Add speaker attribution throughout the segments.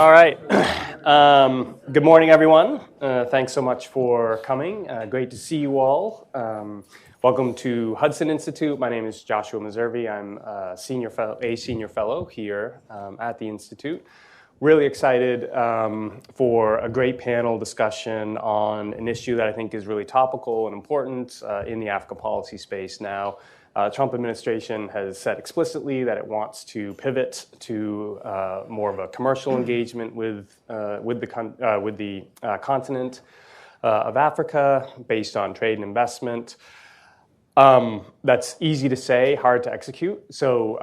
Speaker 1: All right. Good morning, everyone. Thanks so much for coming. Great to see you all. Welcome to Hudson Institute. My name is Joshua Meservey. I'm a senior fellow here at the Institute. Really excited for a great panel discussion on an issue that I think is really topical and important in the Africa policy space now. Trump administration has said explicitly that it wants to pivot to more of a commercial engagement with the continent of Africa based on trade and investment. That's easy to say, hard to execute. So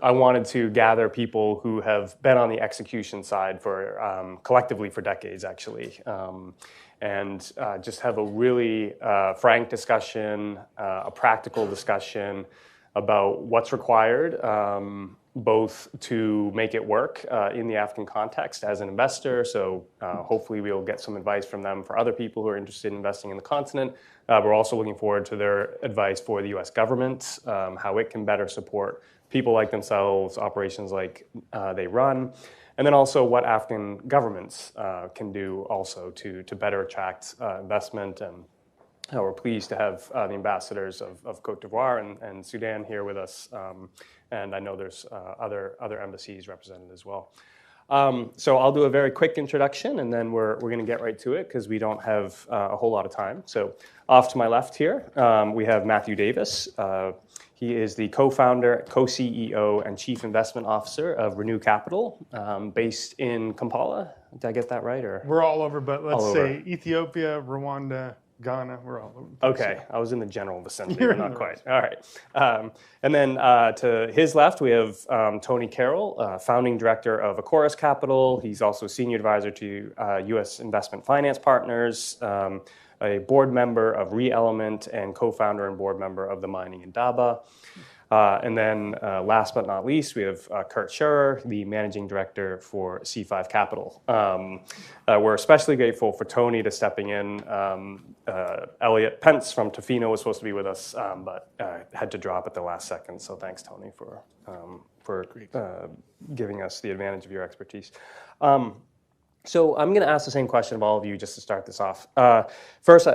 Speaker 1: I wanted to gather people who have been on the execution side for collectively for decades, actually. And just have a really frank discussion, a practical discussion about what's required, both to make it work in the African context as an investor. So hopefully we'll get some advice from them for other people who are interested in investing in the continent. We're also looking forward to their advice for the U.S. government, how it can better support people like themselves, operations like they run. And then also what African governments can do also to better attract investment. And we're pleased to have the ambassadors of Cote d'Ivoire and Sudan here with us. And I know there's other embassies represented as well. So I'll do a very quick introduction, and then we're going to get right to it because we don't have a whole lot of time. So off to my left here, we have Matthew Davis. He is the co-founder, co-CEO, and chief investment officer of Renew Capital, based in Kampala. Did I get that right? Or
Speaker 2: we're all over, but let's say Ethiopia, Rwanda, Ghana, we're all over.
Speaker 1: Okay, I was in the general vicinity, but not quite. All right. And then to his left, we have Tony Carroll, founding director of Acorus Capital. He's also senior advisor to U.S. Investment Finance Partners, a board member of Re-Element, and co-founder and board member of the Mining Indaba. And then last but not least, we have Kurt Scherer, the managing director for C5 Capital. We're especially grateful for Tony to stepping in. Elliot Pence from Tofino was supposed to be with us, but had to drop at the last second. So thanks, Tony, for giving us the advantage of your expertise. So I'm going to ask the same question of all of you just to start this off. First,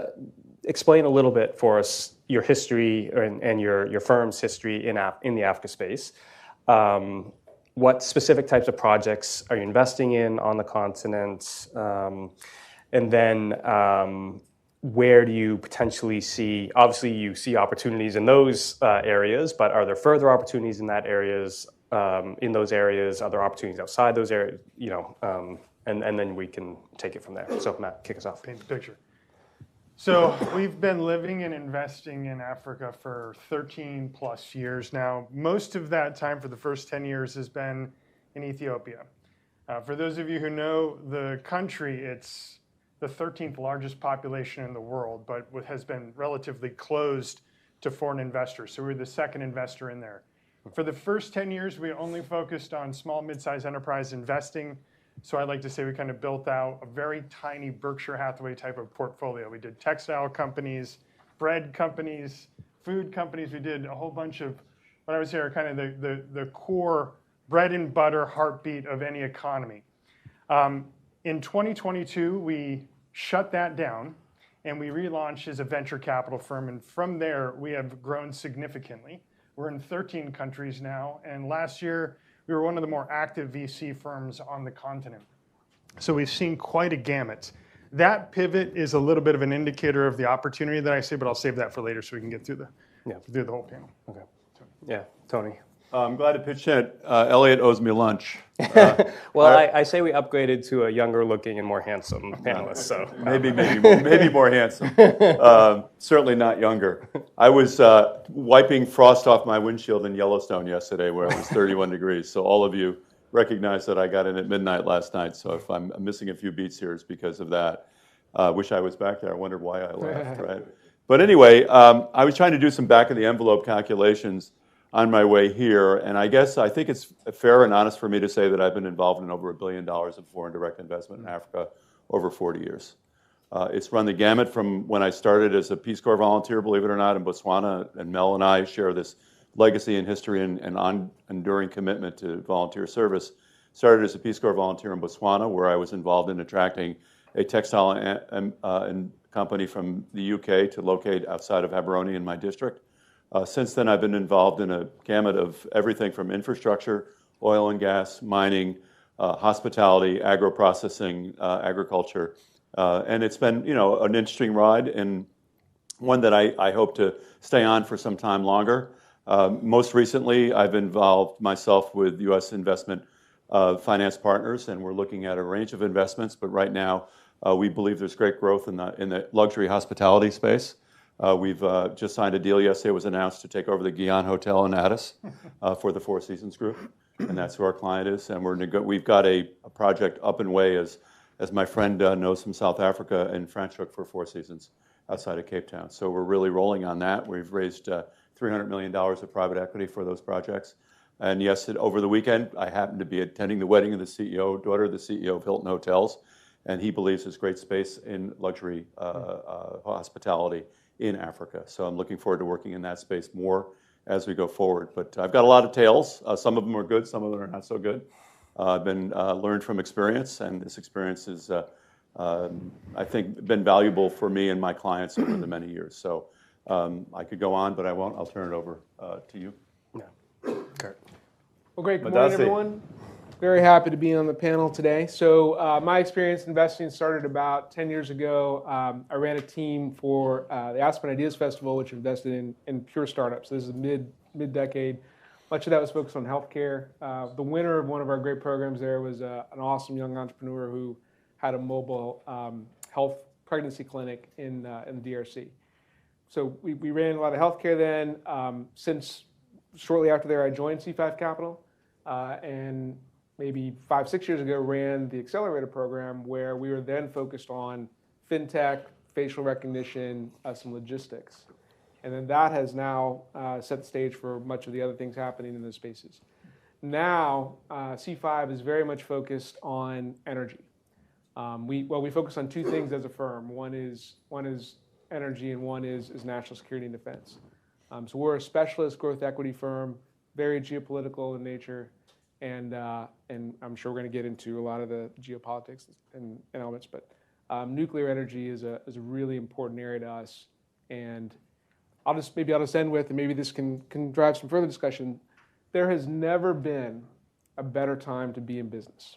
Speaker 1: explain a little bit for us your history and your firm's history in the Africa space. What specific types of projects are you investing in on the continent? And then where do you potentially see, obviously you see opportunities in those areas, but are there further opportunities in those areas, other opportunities outside those areas, and then we can take it from there. So Matt, kick us off.
Speaker 2: Paint the picture. So we've been living and investing in Africa for 13 plus years now. Most of that time for the first 10 years has been in Ethiopia. For those of you who know the country, it's the 13th largest population in the world, but has been relatively closed to foreign investors. So we're the second investor in there. For the first 10 years, we only focused on small, mid-sized enterprise investing. So I'd like to say we kind of built out a very tiny Berkshire Hathaway type of portfolio. We did textile companies, bread companies, food companies. We did a whole bunch of what I would say are kind of the core bread and butter heartbeat of any economy. In 2022, we shut that down and we relaunched as a venture capital firm. And from there, we have grown significantly. We're in 13 countries now. And last year, we were one of the more active VC firms on the continent. So we've seen quite a gamut. That pivot is a little bit of an indicator of the opportunity that I see, but I'll save that for later so we can get through the whole panel.
Speaker 1: Okay. Yeah, Tony.
Speaker 3: I'm glad to pitch in. Elliot owes me lunch.
Speaker 1: Well, I say we upgraded to a younger looking and more handsome panelist. So
Speaker 3: maybe more handsome. Certainly not younger. I was wiping frost off my windshield in Yellowstone yesterday where it was 31 degrees. So all of you recognize that I got in at midnight last night. So if I'm missing a few beats here, it's because of that. Wish I was back there. I wondered why I left, right? But anyway, I was trying to do some back of the envelope calculations on my way here, and I think it's fair and honest for me to say that I've been involved in over $1 billion of foreign direct investment in Africa over 40 years. It's run the gamut from when I started as a Peace Corps volunteer, believe it or not, in Botswana, and Mel and I share this legacy and history and enduring commitment to volunteer service. Started as a Peace Corps volunteer in Botswana, where I was involved in attracting a textile and company from the UK to locate outside of Haberoni in my district. Since then, I've been involved in a gamut of everything from infrastructure, oil and gas, mining, hospitality, agro-processing, agriculture. And it's been, an interesting ride and one that I hope to stay on for some time longer. Most recently, I've involved myself with U.S. investment finance partners, and we're looking at a range of investments. But right now, we believe there's great growth in the luxury hospitality space. We've just signed a deal yesterday. It was announced to take over the Guion Hotel in Addis for the Four Seasons Group, and that's who our client is. And we've got a project up and way, as my friend knows from South Africa, in Franschhoek for Four Seasons outside of Cape Town. So we're really rolling on that. We've raised $300 million of private equity for those projects. And yes, over the weekend, I happened to be attending the wedding of the daughter of the CEO of Hilton Hotels, and he believes there's great space in luxury hospitality in Africa. So I'm looking forward to working in that space more as we go forward. But I've got a lot of tales. Some of them are good, some of them are not so good. I've been learned from experience, and this experience is, I think, been valuable for me and my clients over the many years. So I could go on, but I won't. I'll turn it over to you.
Speaker 1: Yeah. Kurt.
Speaker 4: Well, great. Good morning, everyone. Very happy to be on the panel today. So my experience investing started about 10 years ago. I ran a team for the Aspen Ideas Festival, which invested in pure startups. This is mid-decade. Much of that was focused on healthcare. The winner of one of our great programs there was an awesome young entrepreneur who had a mobile health pregnancy clinic in the DRC. So we ran a lot of healthcare then. Since shortly after there, I joined C5 Capital, and maybe 5-6 years ago ran the accelerator program, where we were then focused on fintech, facial recognition, some logistics. And then that has now set the stage for much of the other things happening in those spaces. Now, C5 is very much focused on energy. We focus on two things as a firm. One is energy, and one is national security and defense. So we're a specialist growth equity firm, very geopolitical in nature, and I'm sure we're going to get into a lot of the geopolitics and elements. But nuclear energy is a really important area to us, and I'll just end with, and maybe this can drive some further discussion. There has never been a better time to be in business.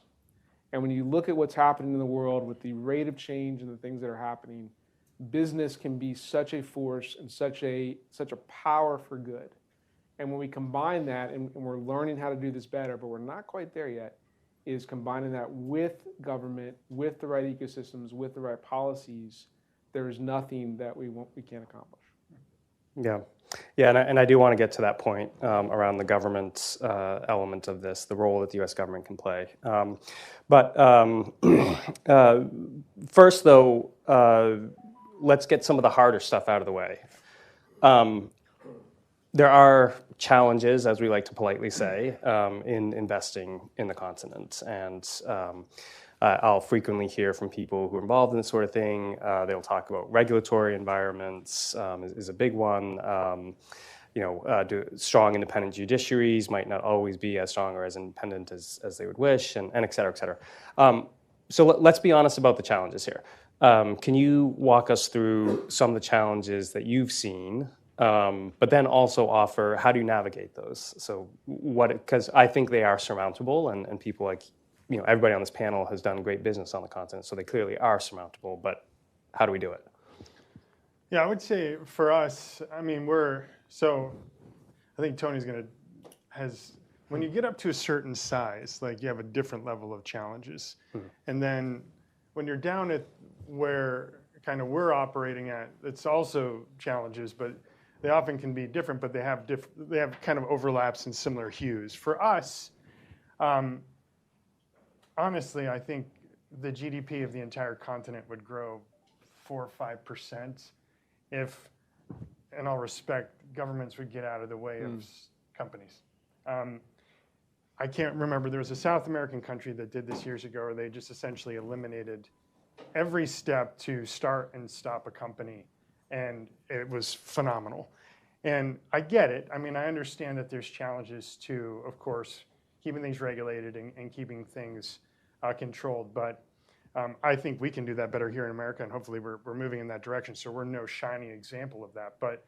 Speaker 4: And when you look at what's happening in the world with the rate of change and the things that are happening, business can be such a force and such a power for good. And when we combine that, and we're learning how to do this better, but we're not quite there yet, is combining that with government, with the right ecosystems, with the right policies, there is nothing that we can't accomplish.
Speaker 1: Yeah, and I do want to get to that point around the government element of this, the role that the U.S. government can play. But first, though, let's get some of the harder stuff out of the way. There are challenges, as we like to politely say, in investing in the continent. And I'll frequently hear from people who are involved in this sort of thing. They'll talk about regulatory environments is a big one. Strong independent judiciaries might not always be as strong or as independent as they would wish, and et cetera, et cetera. So let's be honest about the challenges here. Can you walk us through some of the challenges that you've seen, but then also offer how do you navigate those? So because I think they are surmountable, and people like everybody on this panel has done great business on the continent, so they clearly are surmountable, but how do we do it?
Speaker 2: Yeah, I would say for us, I think Tony's when you get up to a certain size, like you have a different level of challenges. Mm-hmm. And then when you're down at where kind of we're operating at, it's also challenges, but they often can be different, but they have kind of overlaps and similar hues. For us, honestly, I think the GDP of the entire continent would grow 4 or 5% if, in all respect, governments would get out of the way of companies. I can't remember, there was a South American country that did this years ago, where they just essentially eliminated every step to start and stop a company, and it was phenomenal. And I get it. I mean, I understand that there's challenges to, of course, keeping things regulated and keeping things controlled. But I think we can do that better here in America, and hopefully we're moving in that direction. So we're no shining example of that. But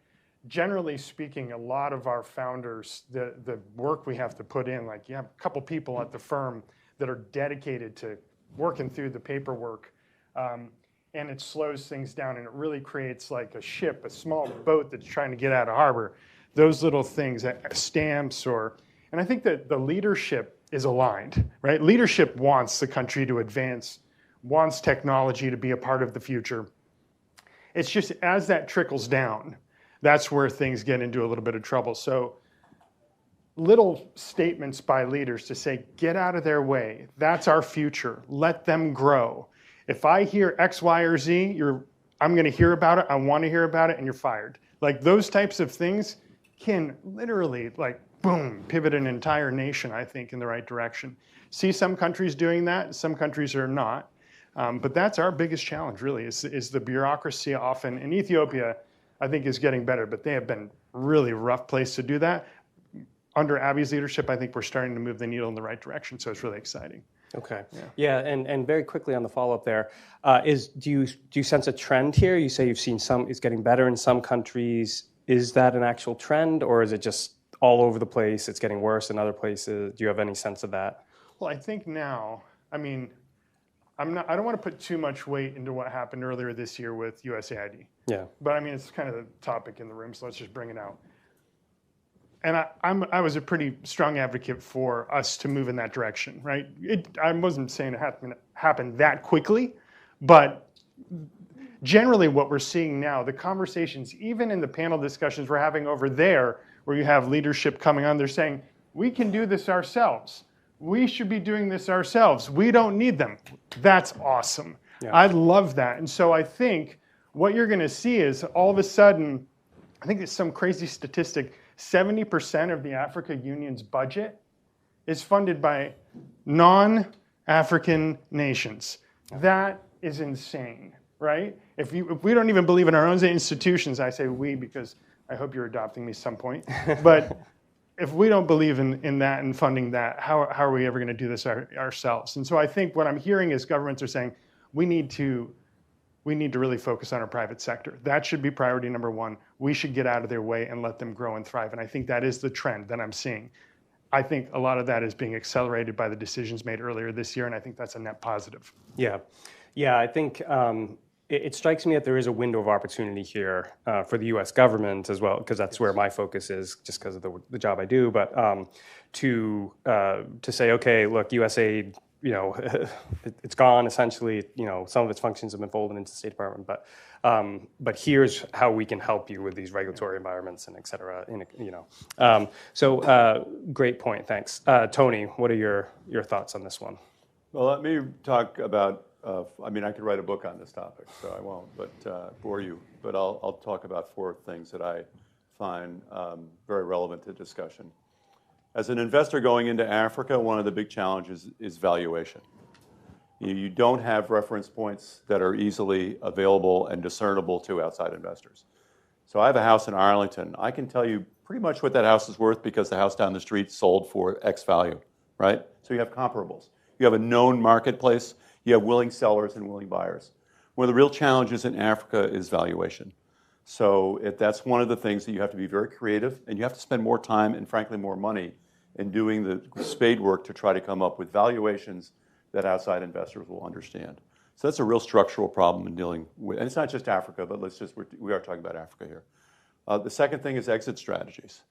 Speaker 2: generally speaking, a lot of our founders, the work we have to put in, like you have a couple people at the firm that are dedicated to working through the paperwork, and it slows things down, and it really creates like a ship, a small boat that's trying to get out of harbor. Those little things, stamps, and I think that the leadership is aligned, right? Leadership wants the country to advance, wants technology to be a part of the future. It's just as that trickles down, that's where things get into a little bit of trouble. So little statements by leaders to say, get out of their way. That's our future. Let them grow. If I hear X, Y, or Z, I'm going to hear about it. I want to hear about it, and you're fired. Like those types of things can literally, like, boom, pivot an entire nation, I think, in the right direction. See some countries doing that. Some countries are not. But that's our biggest challenge, really, is the bureaucracy often. And Ethiopia, I think, is getting better, but they have been really rough place to do that. Under Abi's leadership, I think we're starting to move the needle in the right direction, so it's really exciting.
Speaker 1: Okay. Yeah, and very quickly on the follow-up there, do you sense a trend here? You say you've seen it's getting better in some countries. Is that an actual trend, or is it just all over the place, it's getting worse in other places? Do you have any sense of that?
Speaker 2: Well, I think now, I mean, I don't want to put too much weight into what happened earlier this year with USAID.
Speaker 1: Yeah.
Speaker 2: But I mean, it's kind of the topic in the room, so let's just bring it out. And I was a pretty strong advocate for us to move in that direction, right? I wasn't saying it happened that quickly, but generally what we're seeing now, the conversations, even in the panel discussions we're having over there, where you have leadership coming on, they're saying, we can do this ourselves. We should be doing this ourselves. We don't need them. That's awesome. Yeah. I love that. And so I think what you're going to see is all of a sudden, I think it's some crazy statistic, 70% of the Africa Union's budget is funded by non-African nations. That is insane, right? If we don't even believe in our own institutions, I say we because I hope you're adopting me some point, but if we don't believe in that and funding that, how are we ever going to do this ourselves? And so I think what I'm hearing is governments are saying, we need to really focus on our private sector. That should be priority number one. We should get out of their way and let them grow and thrive. And I think that is the trend that I'm seeing. I think a lot of that is being accelerated by the decisions made earlier this year, and I think that's a net positive.
Speaker 1: Yeah. Yeah, I think it strikes me that there is a window of opportunity here for the U.S. government as well, because that's where my focus is, just because of the job I do. But to say, okay, look, USAID, it's gone essentially. Some of its functions have been folded into the State Department, but here's how we can help you with these regulatory environments and et cetera. So great point. Thanks, Tony. What are your thoughts on this one?
Speaker 3: Well, let me talk about. I could write a book on this topic, so I won't, but bore you. But I'll talk about 4 things that I find very relevant to discussion. As an investor going into Africa, one of the big challenges is valuation. You don't have reference points that are easily available and discernible to outside investors. So I have a house in Arlington. I can tell you pretty much what that house is worth because the house down the street sold for X value, right? So you have comparables. You have a known marketplace. You have willing sellers and willing buyers. One of the real challenges in Africa is valuation. So that's one of the things that you have to be very creative, and you have to spend more time and, frankly, more money in doing the spade work to try to come up with valuations that outside investors will understand. So that's a real structural problem in dealing with, and it's not just Africa, but we are talking about Africa here. The second thing is exit strategies.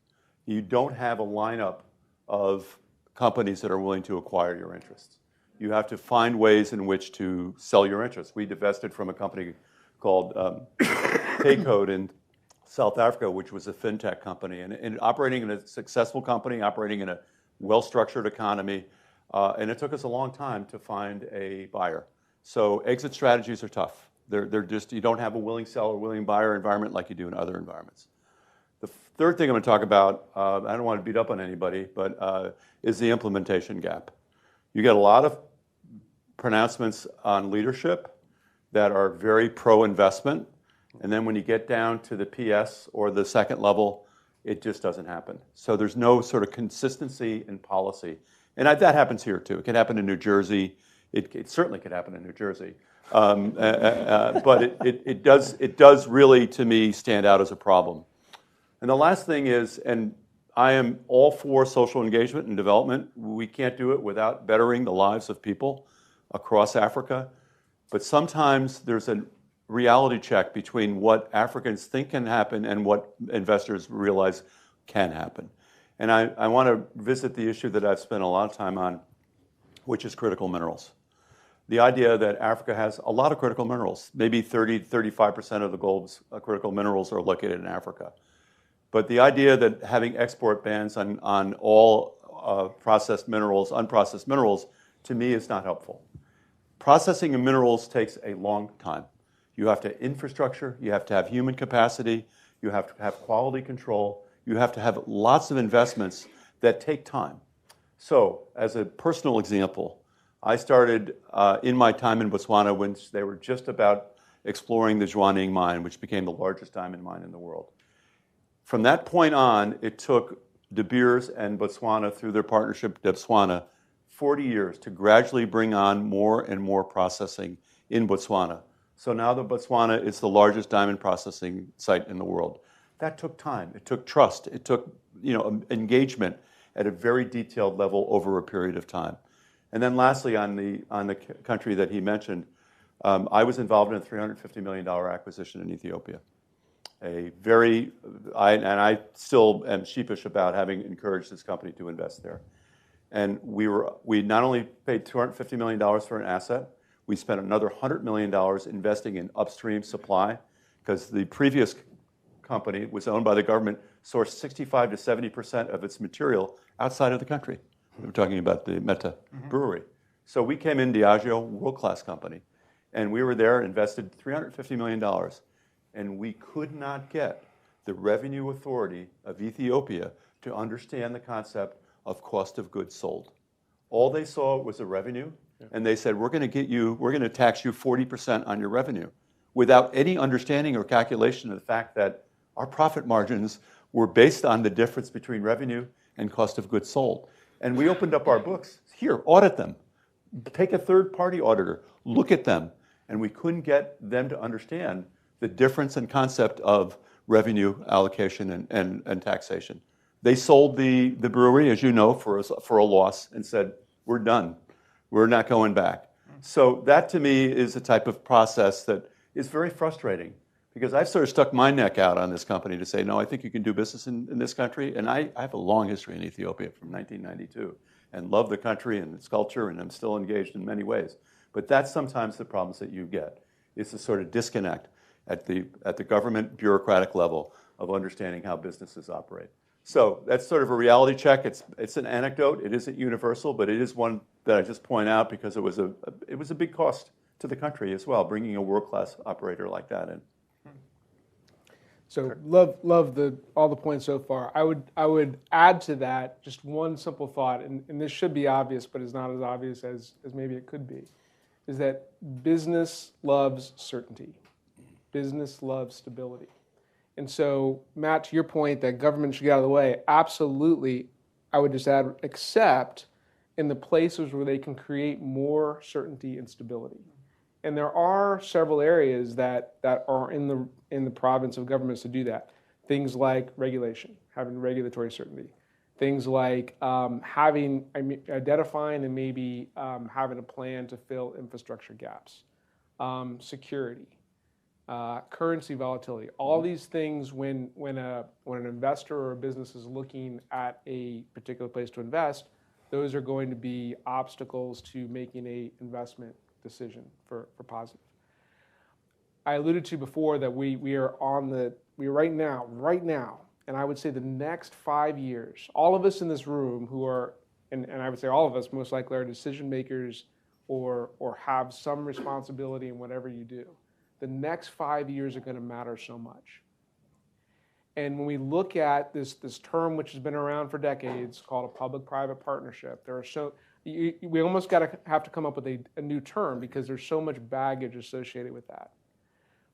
Speaker 3: You don't have a lineup of companies that are willing to acquire your interests. You have to find ways in which to sell your interests. We divested from a company called Paycode in South Africa, which was a fintech company, and operating in a successful company, operating in a well-structured economy, and it took us a long time to find a buyer. So exit strategies are tough. They're just, you don't have a willing seller, willing buyer environment like you do in other environments. The third thing I'm going to talk about, I don't want to beat up on anybody, but is the implementation gap. You get a lot of pronouncements on leadership that are very pro-investment, and then when you get down to the PS or the second level, it just doesn't happen. So there's no sort of consistency in policy. And that happens here too. It can happen in New Jersey. It certainly could happen in New Jersey. But it does really, to me, stand out as a problem. And the last thing is, and I am all for social engagement and development. We can't do it without bettering the lives of people across Africa. But sometimes there's a reality check between what Africans think can happen and what investors realize can happen. And I want to visit the issue that I've spent a lot of time on, which is critical minerals. The idea that Africa has a lot of critical minerals, maybe 35% of the globe's critical minerals are located in Africa. But the idea that having export bans on all processed minerals, unprocessed minerals, to me is not helpful. Processing of minerals takes a long time. You have to infrastructure, you have to have human capacity, you have to have quality control, you have to have lots of investments that take time. So, as a personal example, I started in my time in Botswana when they were just about exploring the Jwaneng mine, which became the largest diamond mine in the world. From that point on, it took De Beers and Botswana, through their partnership, Botswana, 40 years to gradually bring on more and more processing in Botswana. So now the Botswana is the largest diamond processing site in the world. That took time. It took trust. It took engagement at a very detailed level over a period of time. And then lastly, on the country that he mentioned, I was involved in a $350 million acquisition in Ethiopia. I still am sheepish about having encouraged this company to invest there. And we not only paid $250 million for an asset, we spent another $100 million investing in upstream supply, because the previous company was owned by the government, sourced 65 to 70% of its material outside of the country. We're talking about the Meta brewery. So we came in, Diageo, world-class company, and we were there, invested $350 million, and we could not get the revenue authority of Ethiopia to understand the concept of cost of goods sold. All they saw was the revenue, and they said, we're going to tax you 40% on your revenue, without any understanding or calculation of the fact that our profit margins were based on the difference between revenue and cost of goods sold. And we opened up our books. Here, audit them. Take a third-party auditor, look at them. And we couldn't get them to understand the difference in concept of revenue allocation and taxation. They sold the brewery, as you know, for a loss, and said, we're done. We're not going back. So that, to me, is a type of process that is very frustrating, because I've sort of stuck my neck out on this company to say, no, I think you can do business in this country. And I have a long history in Ethiopia from 1992 and love the country and its culture, and I'm still engaged in many ways. But that's sometimes the problems that you get, is the sort of disconnect at the government bureaucratic level of understanding how businesses operate. So that's sort of a reality check. It's an anecdote. It isn't universal, but it is one that I just point out because it was a big cost to the country as well, bringing a world-class operator like that in.
Speaker 4: So love all the points so far. I would add to that just one simple thought, and this should be obvious, but is not as obvious as maybe it could be, is that business loves certainty. Business loves stability. And so, Matt, to your point that government should get out of the way, absolutely, I would just add, except in the places where they can create more certainty and stability. And there are several areas that are in the province of governments to do that. Things like regulation, having regulatory certainty. Things like identifying and maybe having a plan to fill infrastructure gaps. Security. Currency volatility. All these things, when an investor or a business is looking at a particular place to invest, those are going to be obstacles to making an investment decision for positive. I alluded to before that we are right now, and I would say the next 5 years, all of us in this room who are, and I would say all of us most likely are decision makers or have some responsibility in whatever you do. The next 5 years are going to matter so much. And when we look at this term, which has been around for decades, called a public-private partnership, we almost have to come up with a new term, because there's so much baggage associated with that.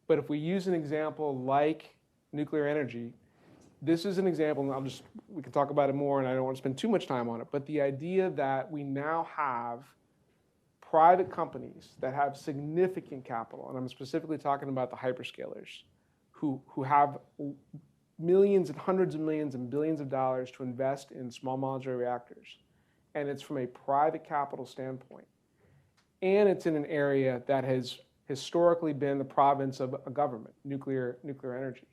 Speaker 4: But if we use an example like nuclear energy, this is an example, and we can talk about it more, and I don't want to spend too much time on it, but the idea that we now have private companies that have significant capital, and I'm specifically talking about the hyperscalers, who have millions and hundreds of millions and billions of dollars to invest in small modular reactors. And it's from a private capital standpoint. And it's in an area that has historically been the province of a government, nuclear energy.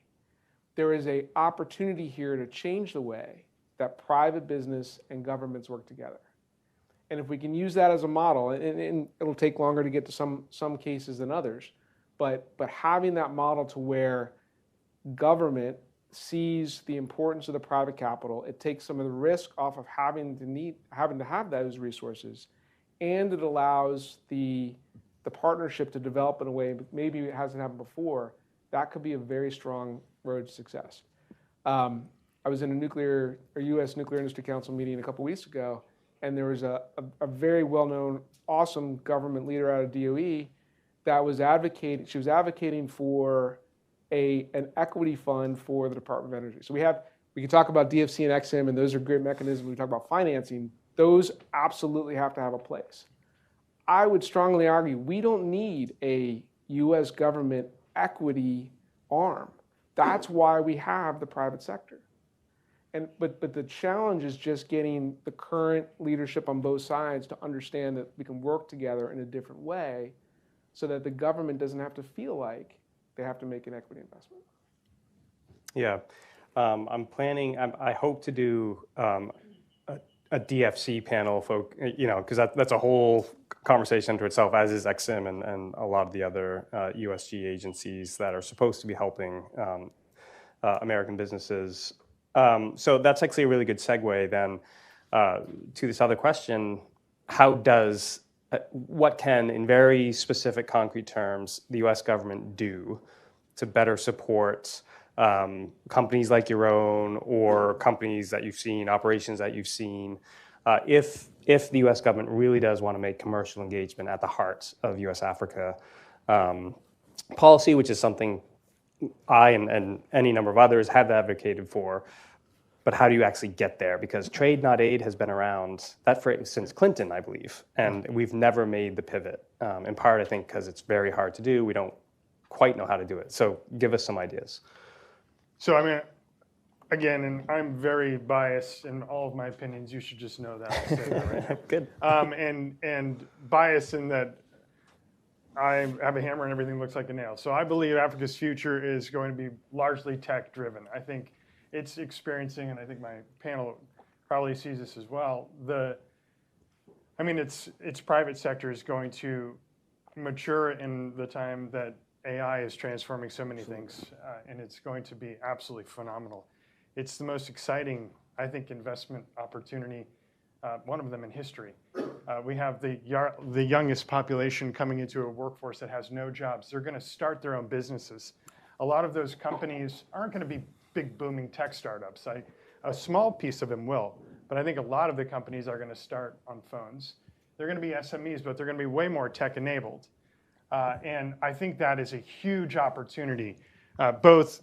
Speaker 4: There is an opportunity here to change the way that private business and governments work together. And if we can use that as a model, and it'll take longer to get to some cases than others, but having that model to where government sees the importance of the private capital, it takes some of the risk off of having to have those resources, and it allows the partnership to develop in a way maybe it hasn't happened before. That could be a very strong road to success. I was in a U.S. Nuclear Industry Council meeting a couple weeks ago, and there was a very well-known, awesome government leader out of DOE that was advocating for an equity fund for the Department of Energy. So we can talk about DFC and EXIM, and those are great mechanisms. We talk about financing. Those absolutely have to have a place. I would strongly argue we don't need a U.S. government equity arm. That's why we have the private sector. But the challenge is just getting the current leadership on both sides to understand that we can work together in a different way so that the government doesn't have to feel like they have to make an equity investment.
Speaker 1: Yeah, I hope to do a DFC panel, because that's a whole conversation unto itself, as is EXIM and a lot of the other USG agencies that are supposed to be helping American businesses. So that's actually a really good segue then to this other question: what can, in very specific, concrete terms, the U.S. government do to better support companies like your own, or companies that you've seen, operations that you've seen, if the U.S. government really does want to make commercial engagement at the heart of U.S.-Africa policy, which is something I and any number of others have advocated for. But how do you actually get there? Because trade, not aid, has been around that phrase since Clinton, I believe, and we've never made the pivot. In part, I think, because it's very hard to do. We don't quite know how to do it. So give us some ideas.
Speaker 2: So, I mean, again, and I'm very biased in all of my opinions. You should just know that. I'll say that right now.
Speaker 1: Good.
Speaker 2: And biased in that I have a hammer and everything looks like a nail. So I believe Africa's future is going to be largely tech-driven. I think it's experiencing, and I think my panel probably sees this as well, its private sector is going to mature in the time that AI is transforming so many things, and it's going to be absolutely phenomenal. It's the most exciting, I think, investment opportunity, one of them in history. We have the youngest population coming into a workforce that has no jobs. They're going to start their own businesses. A lot of those companies aren't going to be big booming tech startups. A small piece of them will, but I think a lot of the companies are going to start on phones. They're going to be SMEs, but they're going to be way more tech enabled. And I think that is a huge opportunity, both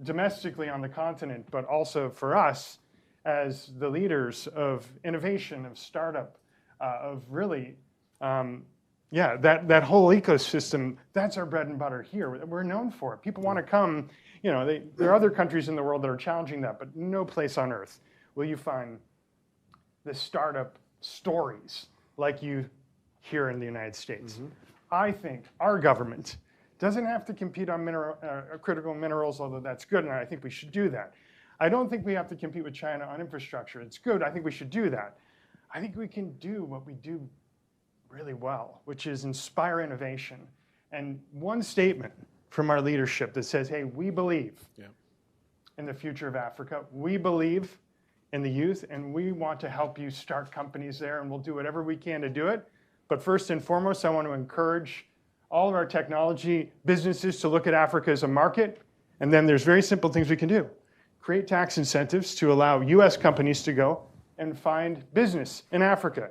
Speaker 2: domestically on the continent, but also for us as the leaders of innovation, of startup, of really, that whole ecosystem. That's our bread and butter here. We're known for it. People want to come. There are other countries in the world that are challenging that, but no place on earth will you find the startup stories like you hear in the United States. Mm-hmm. I think our government doesn't have to compete on critical minerals, although that's good, and I think we should do that. I don't think we have to compete with China on infrastructure. It's good. I think we should do that. I think we can do what we do really well, which is inspire innovation. And one statement from our leadership that says, hey, we believe in the future of Africa. We believe in the youth, and we want to help you start companies there, and we'll do whatever we can to do it. But first and foremost, I want to encourage all of our technology businesses to look at Africa as a market. And then there's very simple things we can do. Create tax incentives to allow U.S. companies to go and find business in Africa.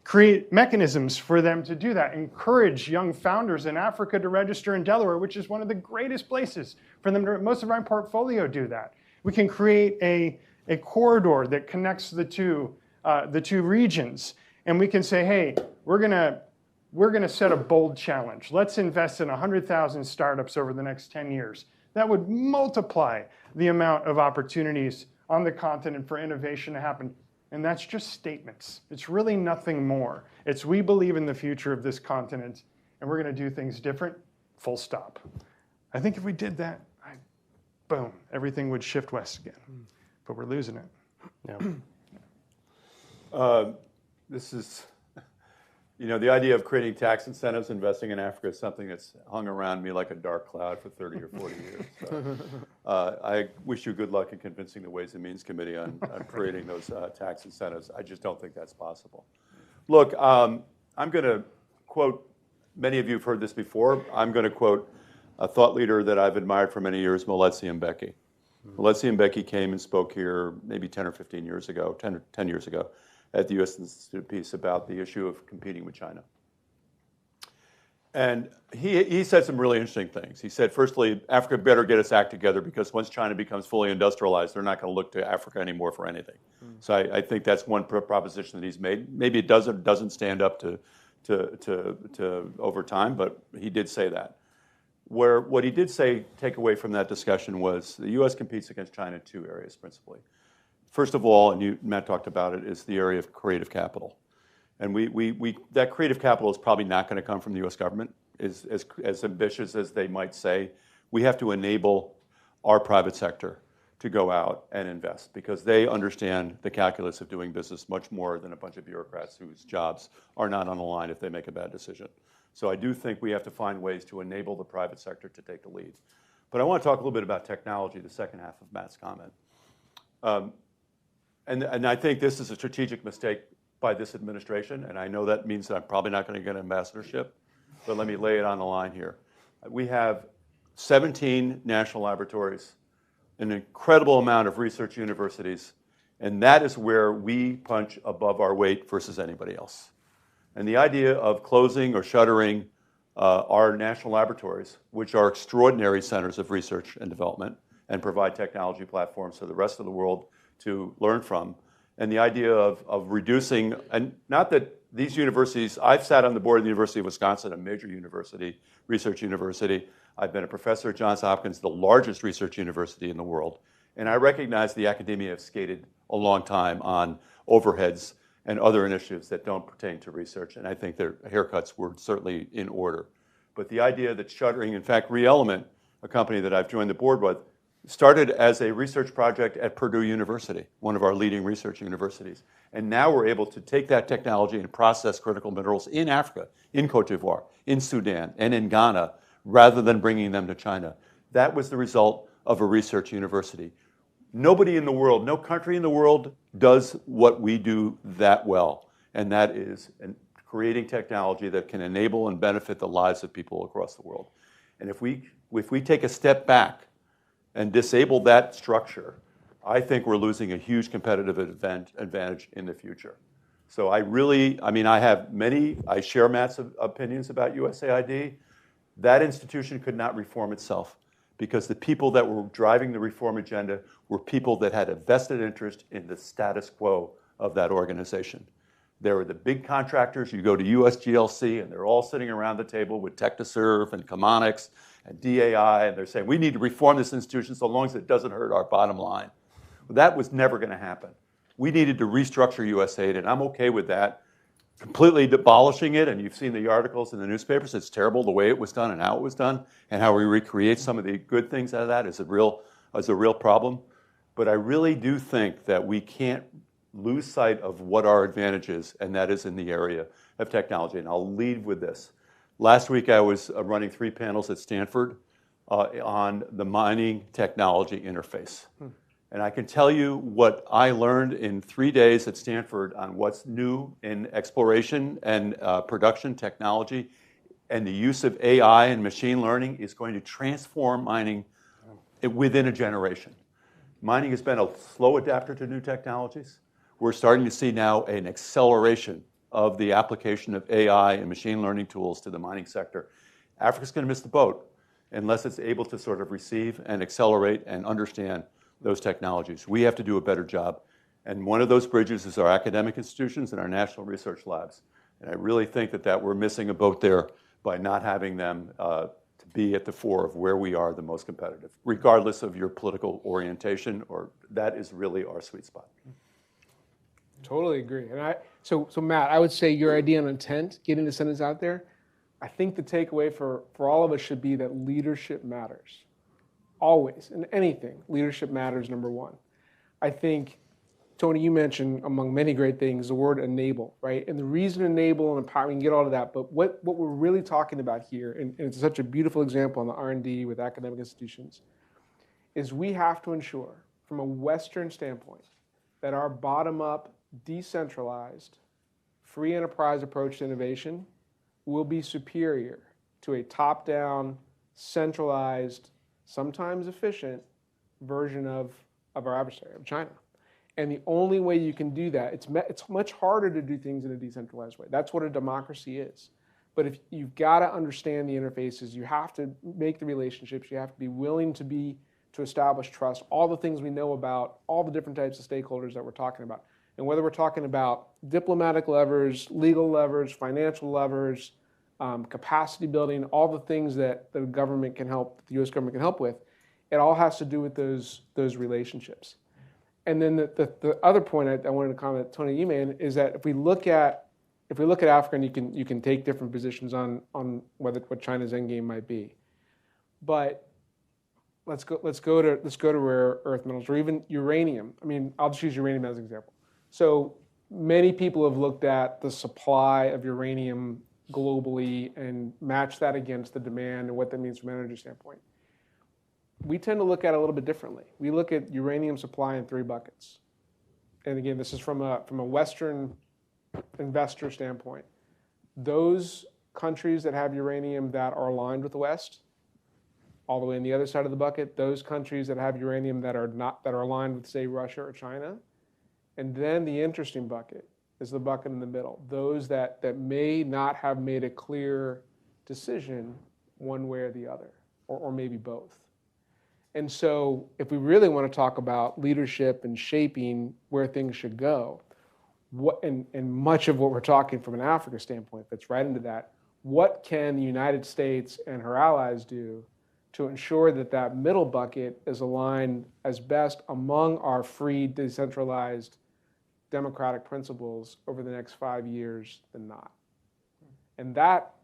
Speaker 2: Create mechanisms for them to do that. Encourage young founders in Africa to register in Delaware, which is one of the greatest places for them to, most of our portfolio do that. We can create a corridor that connects the two regions. And we can say, hey, we're gonna set a bold challenge. Let's invest in 100,000 startups over the next 10 years. That would multiply the amount of opportunities on the continent for innovation to happen. And that's just statements. It's really nothing more. It's we believe in the future of this continent, and we're gonna do things different, full stop. I think if we did that, boom, everything would shift west again. But we're losing it.
Speaker 1: Yeah.
Speaker 3: This is, the idea of creating tax incentives, investing in Africa is something that's hung around me like a dark cloud for 30 or 40 years. So, I wish you good luck in convincing the Ways and Means Committee on creating those tax incentives. I just don't think that's possible. Look, I'm going to quote, many of you have heard this before, I'm going to quote a thought leader that I've admired for many years, Moletsi Mbeki. Moletsi Mbeki came and spoke here maybe 10 or 15 years ago, 10 years ago, at the U.S. Institute of Peace about the issue of competing with China. And he said some really interesting things. He said, firstly, Africa better get its act together because once China becomes fully industrialized, they're not going to look to Africa anymore for anything. So I think that's one proposition that he's made. Maybe it doesn't stand up to over time, but he did say that. What he did say, take away from that discussion, was the U.S. competes against China in two areas principally. First of all, and Matt talked about it, is the area of creative capital. And that creative capital is probably not going to come from the U.S. government, as ambitious as they might say. We have to enable our private sector to go out and invest because they understand the calculus of doing business much more than a bunch of bureaucrats whose jobs are not on the line if they make a bad decision. So I do think we have to find ways to enable the private sector to take the lead. But I want to talk a little bit about technology, the second half of Matt's comment. And I think this is a strategic mistake by this administration, and I know that means that I'm probably not going to get an ambassadorship, but let me lay it on the line here. We have 17 national laboratories, an incredible amount of research universities, and that is where we punch above our weight versus anybody else. And the idea of closing or shuttering our national laboratories, which are extraordinary centers of research and development and provide technology platforms for the rest of the world to learn from, and the idea of reducing, and not that these universities, I've sat on the board of the University of Wisconsin, a major university, research university. I've been a professor at Johns Hopkins, the largest research university in the world, and I recognize the academia have skated a long time on overheads and other initiatives that don't pertain to research, and I think their haircuts were certainly in order. But the idea that shuttering, in fact, ReElement, a company that I've joined the board with, started as a research project at Purdue University, one of our leading research universities. And now we're able to take that technology and process critical minerals in Africa, in Cote d'Ivoire, in Sudan, and in Ghana, rather than bringing them to China. That was the result of a research university. Nobody in the world, no country in the world does what we do that well, and that is creating technology that can enable and benefit the lives of people across the world. And if we take a step back and disable that structure, I think we're losing a huge competitive advantage in the future. So I share Matt's opinions about USAID. That institution could not reform itself because the people that were driving the reform agenda were people that had a vested interest in the status quo of that organization. There were the big contractors. You go to USGLC, and they're all sitting around the table with TechnoServe and Chemonics and DAI, and they're saying, we need to reform this institution so long as it doesn't hurt our bottom line. Well, that was never going to happen. We needed to restructure USAID, and I'm okay with that. Completely abolishing it, and you've seen the articles in the newspapers. It's terrible the way it was done and how it was done, and how we recreate some of the good things out of that is a real problem. But I really do think that we can't lose sight of what our advantage is, and that is in the area of technology. And I'll lead with this. Last week I was running 3 panels at Stanford on the mining technology interface. And I can tell you what I learned in 3 days at Stanford on what's new in exploration and production technology, and the use of AI and machine learning is going to transform mining within a generation. Mining has been a slow adapter to new technologies. We're starting to see now an acceleration of the application of AI and machine learning tools to the mining sector. Africa's going to miss the boat unless it's able to sort of receive and accelerate and understand those technologies. We have to do a better job. And one of those bridges is our academic institutions and our national research labs. And I really think that we're missing a boat there by not having them to be at the fore of where we are the most competitive, regardless of your political orientation, or that is really our sweet spot.
Speaker 4: Totally agree. And so Matt, I would say your idea on intent, getting the sentence out there, I think the takeaway for all of us should be that leadership matters. Always, in anything, leadership matters, number one. I think, Tony, you mentioned, among many great things, the word enable, right? And the reason enable and empower, we can get all of that, but what we're really talking about here, and it's such a beautiful example on the R&D with academic institutions, is we have to ensure, from a Western standpoint, that our bottom-up, decentralized, free enterprise approach to innovation will be superior to a top-down, centralized, sometimes efficient version of our adversary, of China. And the only way you can do that, it's much harder to do things in a decentralized way. That's what a democracy is. But if you've got to understand the interfaces, you have to make the relationships, you have to be willing to establish trust, all the things we know about, all the different types of stakeholders that we're talking about. And whether we're talking about diplomatic levers, legal levers, financial levers, capacity building, all the things that the government can help, the U.S. government can help with, it all has to do with those relationships. And then the other point I wanted to comment, Tony, you made, is that if we look at Africa, and you can take different positions on what China's endgame might be, but let's go to rare earth metals or even uranium. I mean, I'll just use uranium as an example. So many people have looked at the supply of uranium globally and matched that against the demand and what that means from an energy standpoint. We tend to look at it a little bit differently. We look at uranium supply in 3 buckets. And again, this is from a Western investor standpoint. Those countries that have uranium that are aligned with the West, all the way on the other side of the bucket, those countries that have uranium that are aligned with, say, Russia or China. And then the interesting bucket is the bucket in the middle, those that may not have made a clear decision one way or the other, or maybe both. And so if we really want to talk about leadership and shaping where things should go, and much of what we're talking from an Africa standpoint fits right into that, what can the United States and her allies do to ensure that middle bucket is aligned as best among our free, decentralized, democratic principles over the next 5 years than not? And that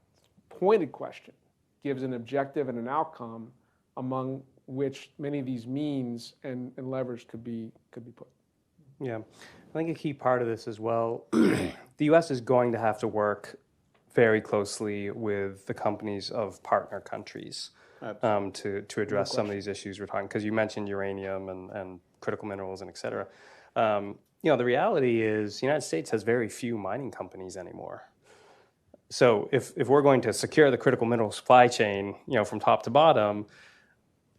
Speaker 4: pointed question gives an objective and an outcome among which many of these means and levers could be put.
Speaker 1: Yeah, I think a key part of this as well, the U.S. is going to have to work very closely with the companies of partner countries to address some of these issues we're talking, because you mentioned uranium and critical minerals and et cetera. The reality is the United States has very few mining companies anymore. So if we're going to secure the critical mineral supply chain, from top to bottom,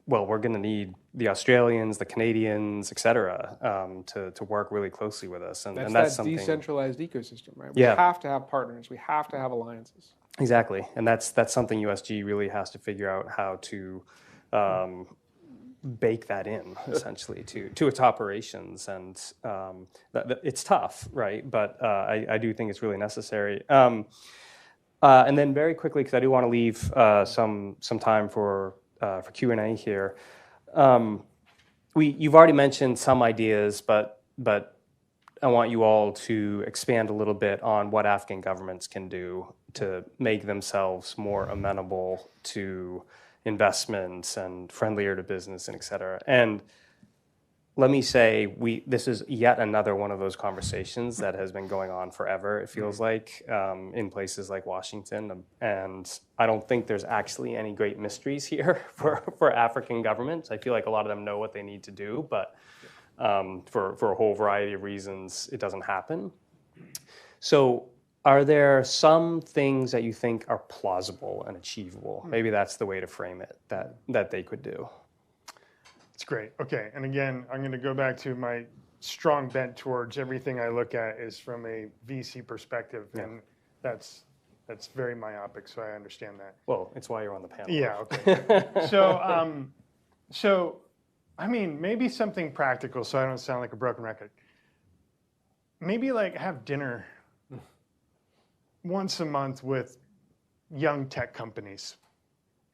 Speaker 1: well, we're going to need the Australians, the Canadians, et cetera, to work really closely with us. And that's
Speaker 4: that
Speaker 1: something,
Speaker 4: decentralized ecosystem, right? We have to have partners. We have to have alliances. Exactly.
Speaker 1: And that's something USG really has to figure out how to bake that in, essentially, to its operations. And it's tough, right? But I do think it's really necessary. And then very quickly, because I do want to leave some time for Q&A here. You've already mentioned some ideas, but I want you all to expand a little bit on what African governments can do to make themselves more amenable to investments and friendlier to business and et cetera. And let me say, this is yet another one of those conversations that has been going on forever, it feels like, in places like Washington. And I don't think there's actually any great mysteries here for African governments. I feel like a lot of them know what they need to do, but for a whole variety of reasons, it doesn't happen. So are there some things that you think are plausible and achievable? Maybe that's the way to frame it, that they could do.
Speaker 2: It's great. Okay, and again, I'm going to go back to my strong bent towards everything I look at is from a VC perspective, and that's very myopic, so I understand that.
Speaker 1: Well, it's why you're on the panel.
Speaker 2: Yeah, okay. So I mean, maybe something practical so I don't sound like a broken record. Maybe like have dinner once a month with young tech companies.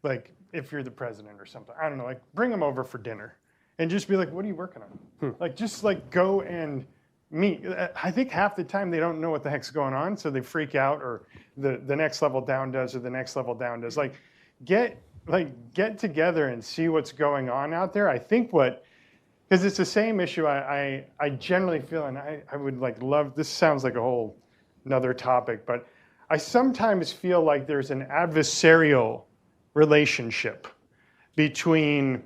Speaker 2: Like if you're the president or something, I don't know, like bring them over for dinner and just be like, what are you working on? Like just like go and meet. I think half the time they don't know what the heck's going on, so they freak out, or the next level down does, or the next level down does. Like get together and see what's going on out there. I think because it's the same issue I generally feel, and I would like love, this sounds like a whole another topic, but I sometimes feel like there's an adversarial relationship between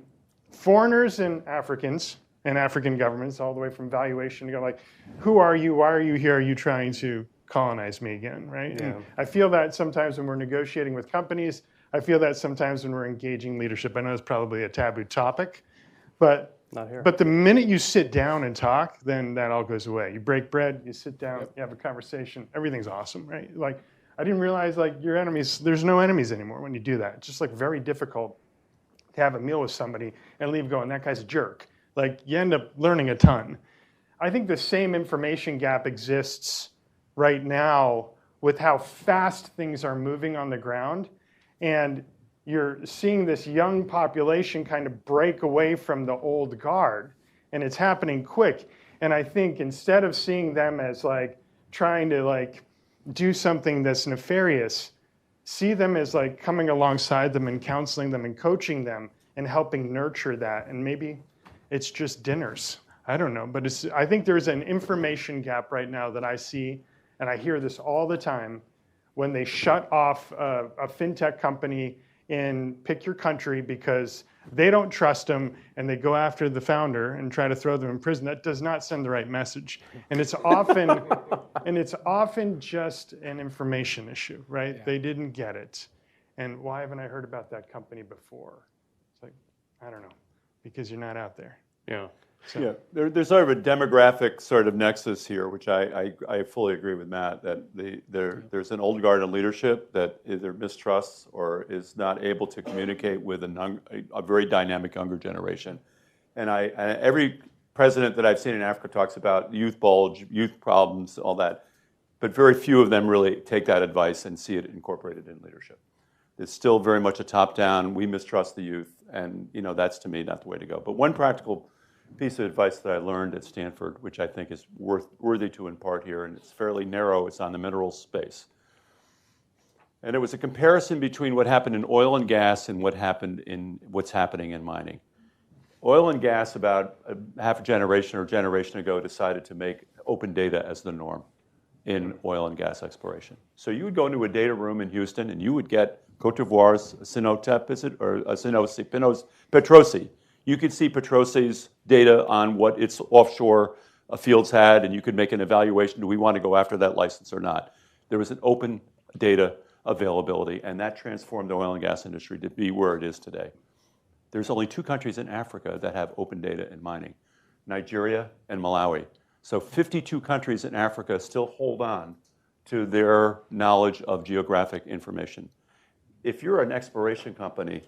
Speaker 2: foreigners and Africans and African governments, all the way from valuation to go like, who are you? Why are you here? Are you trying to colonize me again, right? Yeah. And I feel that sometimes when we're negotiating with companies. I feel that sometimes when we're engaging leadership. I know it's probably a taboo topic, but
Speaker 1: not here.
Speaker 2: But the minute you sit down and talk, then that all goes away. You break bread, you sit down, you have a conversation, everything's awesome, right? Like I didn't realize like your enemies, there's no enemies anymore when you do that. It's just like very difficult to have a meal with somebody and leave going, that guy's a jerk. Like you end up learning a ton. I think the same information gap exists right now with how fast things are moving on the ground. And you're seeing this young population kind of break away from the old guard, and it's happening quick. And I think instead of seeing them as like trying to like do something that's nefarious, see them as like coming alongside them and counseling them and coaching them and helping nurture that. And maybe it's just dinners. I don't know, but I think there's an information gap right now that I see, and I hear this all the time. When they shut off a fintech company in pick your country because they don't trust them and they go after the founder and try to throw them in prison, that does not send the right message. And it's often just an information issue, right? Yeah. They didn't get it. And why haven't I heard about that company before? It's like, I don't know, because you're not out there.
Speaker 1: Yeah.
Speaker 3: So. Yeah, there's sort of a demographic sort of nexus here, which I fully agree with Matt, that there's an old guard in leadership that either mistrusts or is not able to communicate with a very dynamic younger generation. And every president that I've seen in Africa talks about youth bulge, youth problems, all that, but very few of them really take that advice and see it incorporated in leadership. It's still very much a top-down, we mistrust the youth, and that's to me not the way to go. But one practical piece of advice that I learned at Stanford, which I think is worthy to impart here, and it's fairly narrow, it's on the minerals space. And it was a comparison between what happened in oil and gas and what's happening in mining. Oil and gas, about a half a generation or generation ago, decided to make open data as the norm in oil and gas exploration. So you would go into a data room in Houston and you would get Cote d'Ivoire's Sinotep, Petrosi. You could see Petrosi's data on what its offshore fields had, and you could make an evaluation, do we want to go after that license or not? There was an open data availability, and that transformed the oil and gas industry to be where it is today. There's only 2 countries in Africa that have open data in mining, Nigeria and Malawi. So 52 countries in Africa still hold on to their knowledge of geographic information. If you're an exploration company,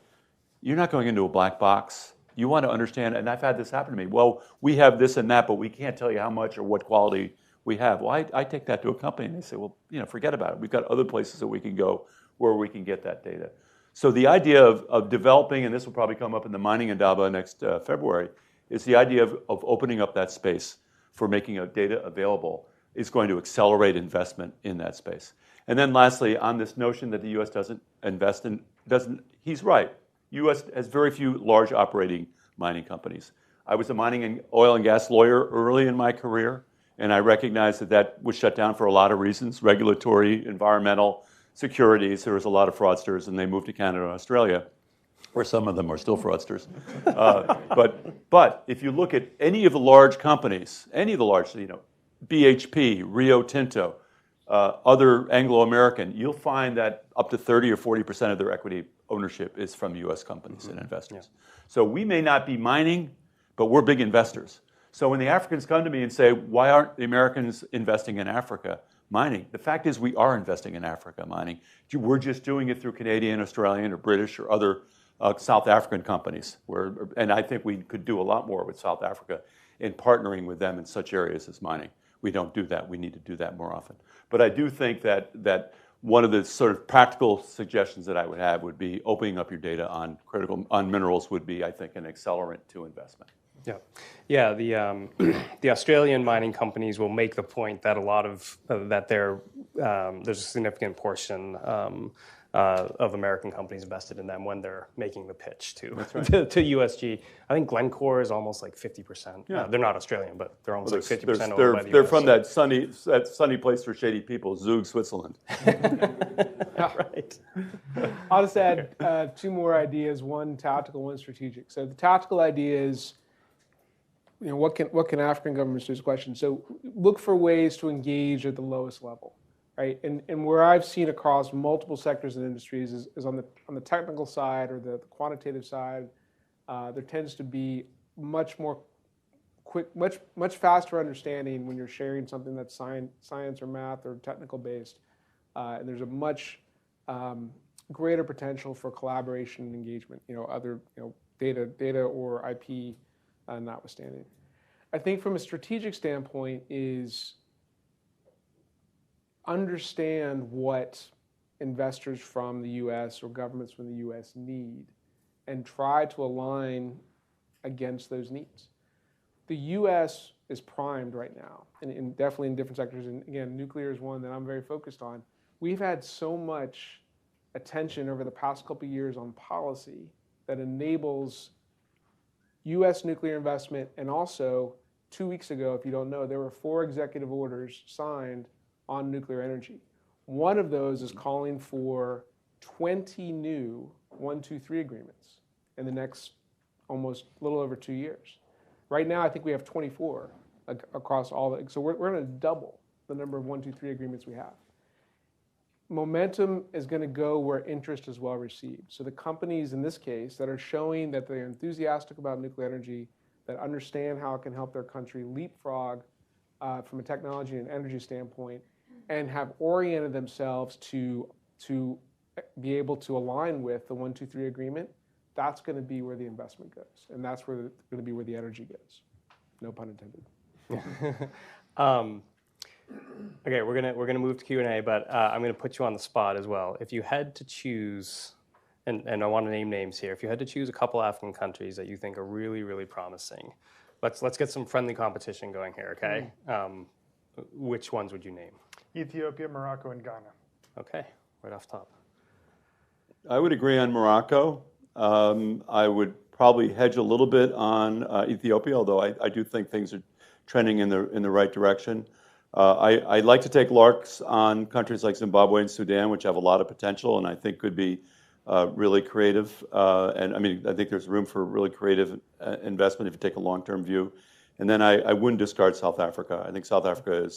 Speaker 3: you're not going into a black box. You want to understand, and I've had this happen to me. Well, we have this and that, but we can't tell you how much or what quality we have. Well, I take that to a company and they say, well, forget about it. We've got other places that we can go where we can get that data. So the idea of developing, and this will probably come up in the mining Indaba next February, is the idea of opening up that space for making data available is going to accelerate investment in that space. And then lastly, on this notion that the U.S. doesn't invest in, he's right. U.S. has very few large operating mining companies. I was a mining and oil and gas lawyer early in my career, and I recognized that was shut down for a lot of reasons, regulatory, environmental, securities. There was a lot of fraudsters, and they moved to Canada and Australia, where some of them are still fraudsters. But if you look at any of the large companies, BHP, Rio Tinto, other Anglo-American, you'll find that up to 30 or 40% of their equity ownership is from U.S. companies and investors. Yeah. So we may not be mining, but we're big investors. So when the Africans come to me and say, why aren't the Americans investing in Africa mining? The fact is we are investing in Africa mining. We're just doing it through Canadian, Australian, or British or other South African companies, and I think we could do a lot more with South Africa in partnering with them in such areas as mining. We don't do that. We need to do that more often. But I do think that one of the sort of practical suggestions that I would have would be opening up your data on minerals would be, I think, an accelerant to investment.
Speaker 1: Yeah. The Australian mining companies will make the point that a lot of that there's a significant portion of American companies invested in them when they're making the pitch to USG. I think Glencore is almost like 50%.
Speaker 3: Yeah.
Speaker 1: They're not Australian, but they're almost like 50% owned by the
Speaker 3: They're
Speaker 1: US.
Speaker 3: from that sunny place for shady people, Zug, Switzerland.
Speaker 1: Right.
Speaker 4: I'll just add two more ideas, one tactical, one strategic. So the tactical idea is, what can African governments do is a question. So look for ways to engage at the lowest level, right? And where I've seen across multiple sectors and industries is on the technical side or the quantitative side, there tends to be much more quick, much faster understanding when you're sharing something that's science or math or technical based, and there's a much greater potential for collaboration and engagement. Other data or IP. Notwithstanding. I think from a strategic standpoint is understand what investors from the U.S. or governments from the U.S. need and try to align against those needs. The U.S. is primed right now, and definitely in different sectors, and again, nuclear is one that I'm very focused on. We've had so much attention over the past couple of years on policy that enables U.S. nuclear investment, and also 2 weeks ago, if you don't know, there were 4 executive orders signed on nuclear energy. One of those is calling for 20 new 123 agreements in the next almost a little over 2 years. Right now, I think we have 24 across all. So we're going to double the number of 123 agreements we have. Momentum is going to go where interest is well received. So the companies in this case that are showing that they're enthusiastic about nuclear energy, that understand how it can help their country leapfrog from a technology and energy standpoint, and have oriented themselves to be able to align with the 123 agreement, that's going to be where the investment goes, and that's going to be where the energy goes. No pun intended.
Speaker 1: Okay, we're gonna move to Q&A, but I'm gonna put you on the spot as well. If you had to choose, and I want to name names here, if you had to choose a couple African countries that you think are really, really promising, let's get some friendly competition going here, okay? Which ones would you name?
Speaker 2: Ethiopia, Morocco, and Ghana.
Speaker 1: Okay, right off top.
Speaker 3: I would agree on Morocco. I would probably hedge a little bit on Ethiopia, although I do think things are trending in the right direction. I'd like to take larks on countries like Zimbabwe and Sudan, which have a lot of potential and I think could be really creative. And I mean, I think there's room for really creative investment if you take a long-term view. And then I wouldn't discard South Africa. I think South Africa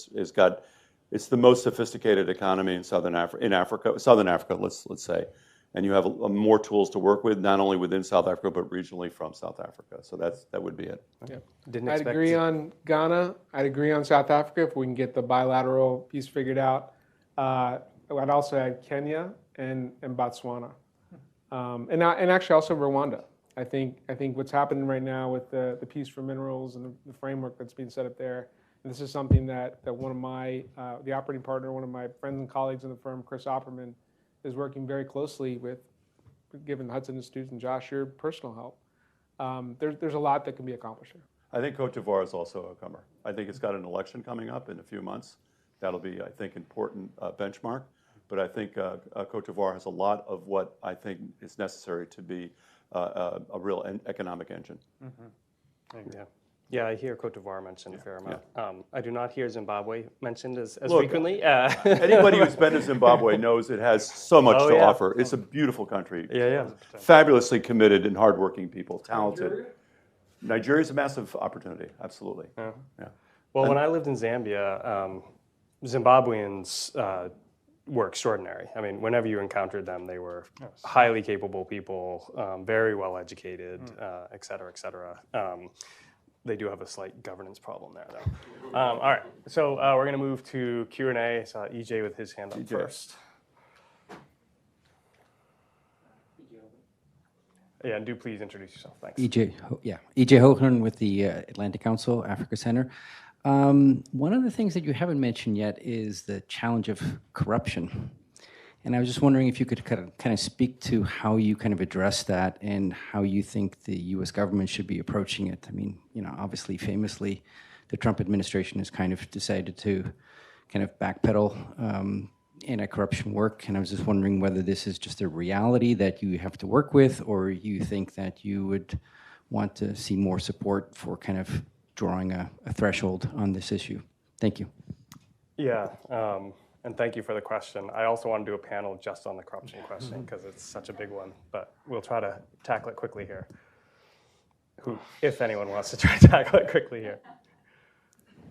Speaker 3: it's the most sophisticated economy in Southern Africa, let's say. And you have more tools to work with, not only within South Africa, but regionally from South Africa. So that would be it.
Speaker 1: Yeah.
Speaker 4: I'd agree on Ghana. I'd agree on South Africa if we can get the bilateral piece figured out. I'd also add Kenya and Botswana, and actually also Rwanda. I think what's happening right now with the Peace for Minerals and the framework that's being set up there. And this is something that one of my the operating partner, one of my friends and colleagues in the firm, Chris Opperman, is working very closely with, given Hudson Institute and Josh, your personal help. There's a lot that can be accomplished here.
Speaker 3: I think Cote d'Ivoire is also a comer. I think it's got an election coming up in a few months. That'll be, I think, important benchmark. But I think Cote d'Ivoire has a lot of what I think is necessary to be a real economic engine.
Speaker 2: Mm-hmm.
Speaker 1: Yeah, I hear Cote d'Ivoire mentioned a fair amount.
Speaker 3: Yeah.
Speaker 1: I do not hear Zimbabwe mentioned as
Speaker 3: Look,
Speaker 1: frequently.
Speaker 3: Anybody who's been to Zimbabwe knows it has so much to offer. It's a beautiful country.
Speaker 1: Yeah.
Speaker 3: Fabulously committed and hardworking people, talented. Nigeria's a massive opportunity, absolutely.
Speaker 1: Yeah.
Speaker 3: Yeah.
Speaker 1: Well, when I lived in Zambia, Zimbabweans were extraordinary. I mean, whenever you encountered them, they were highly capable people, very well educated, et cetera, et cetera. They do have a slight governance problem there, though. All right, so we're going to move to Q&A. I saw EJ with his hand up first. Yeah, and do please introduce yourself. Thanks.
Speaker 5: EJ Hoagland with the Atlantic Council Africa Center. One of the things that you haven't mentioned yet is the challenge of corruption. And I was just wondering if you could kind of speak to how you kind of address that and how you think the U.S. government should be approaching it. I mean, obviously, famously, the Trump administration has kind of decided to kind of backpedal anti-corruption work, and I was just wondering whether this is just a reality that you have to work with, or you think that you would want to see more support for kind of drawing a threshold on this issue. Thank you.
Speaker 1: Yeah, and thank you for the question. I also want to do a panel just on the corruption question because it's such a big one, but we'll try to tackle it quickly here. Who, if anyone wants to try to tackle it quickly here?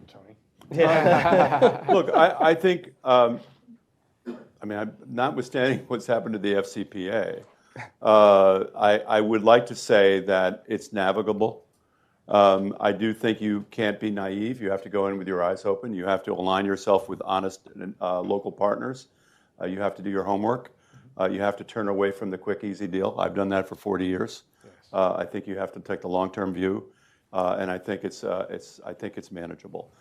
Speaker 2: Tony.
Speaker 1: Yeah.
Speaker 3: Look, I think, notwithstanding what's happened to the FCPA, I would like to say that it's navigable. I do think you can't be naive. You have to go in with your eyes open. You have to align yourself with honest local partners. You have to do your homework. You have to turn away from the quick, easy deal. I've done that for 40 years. Yes. I think you have to take the long-term view, and I think it's manageable.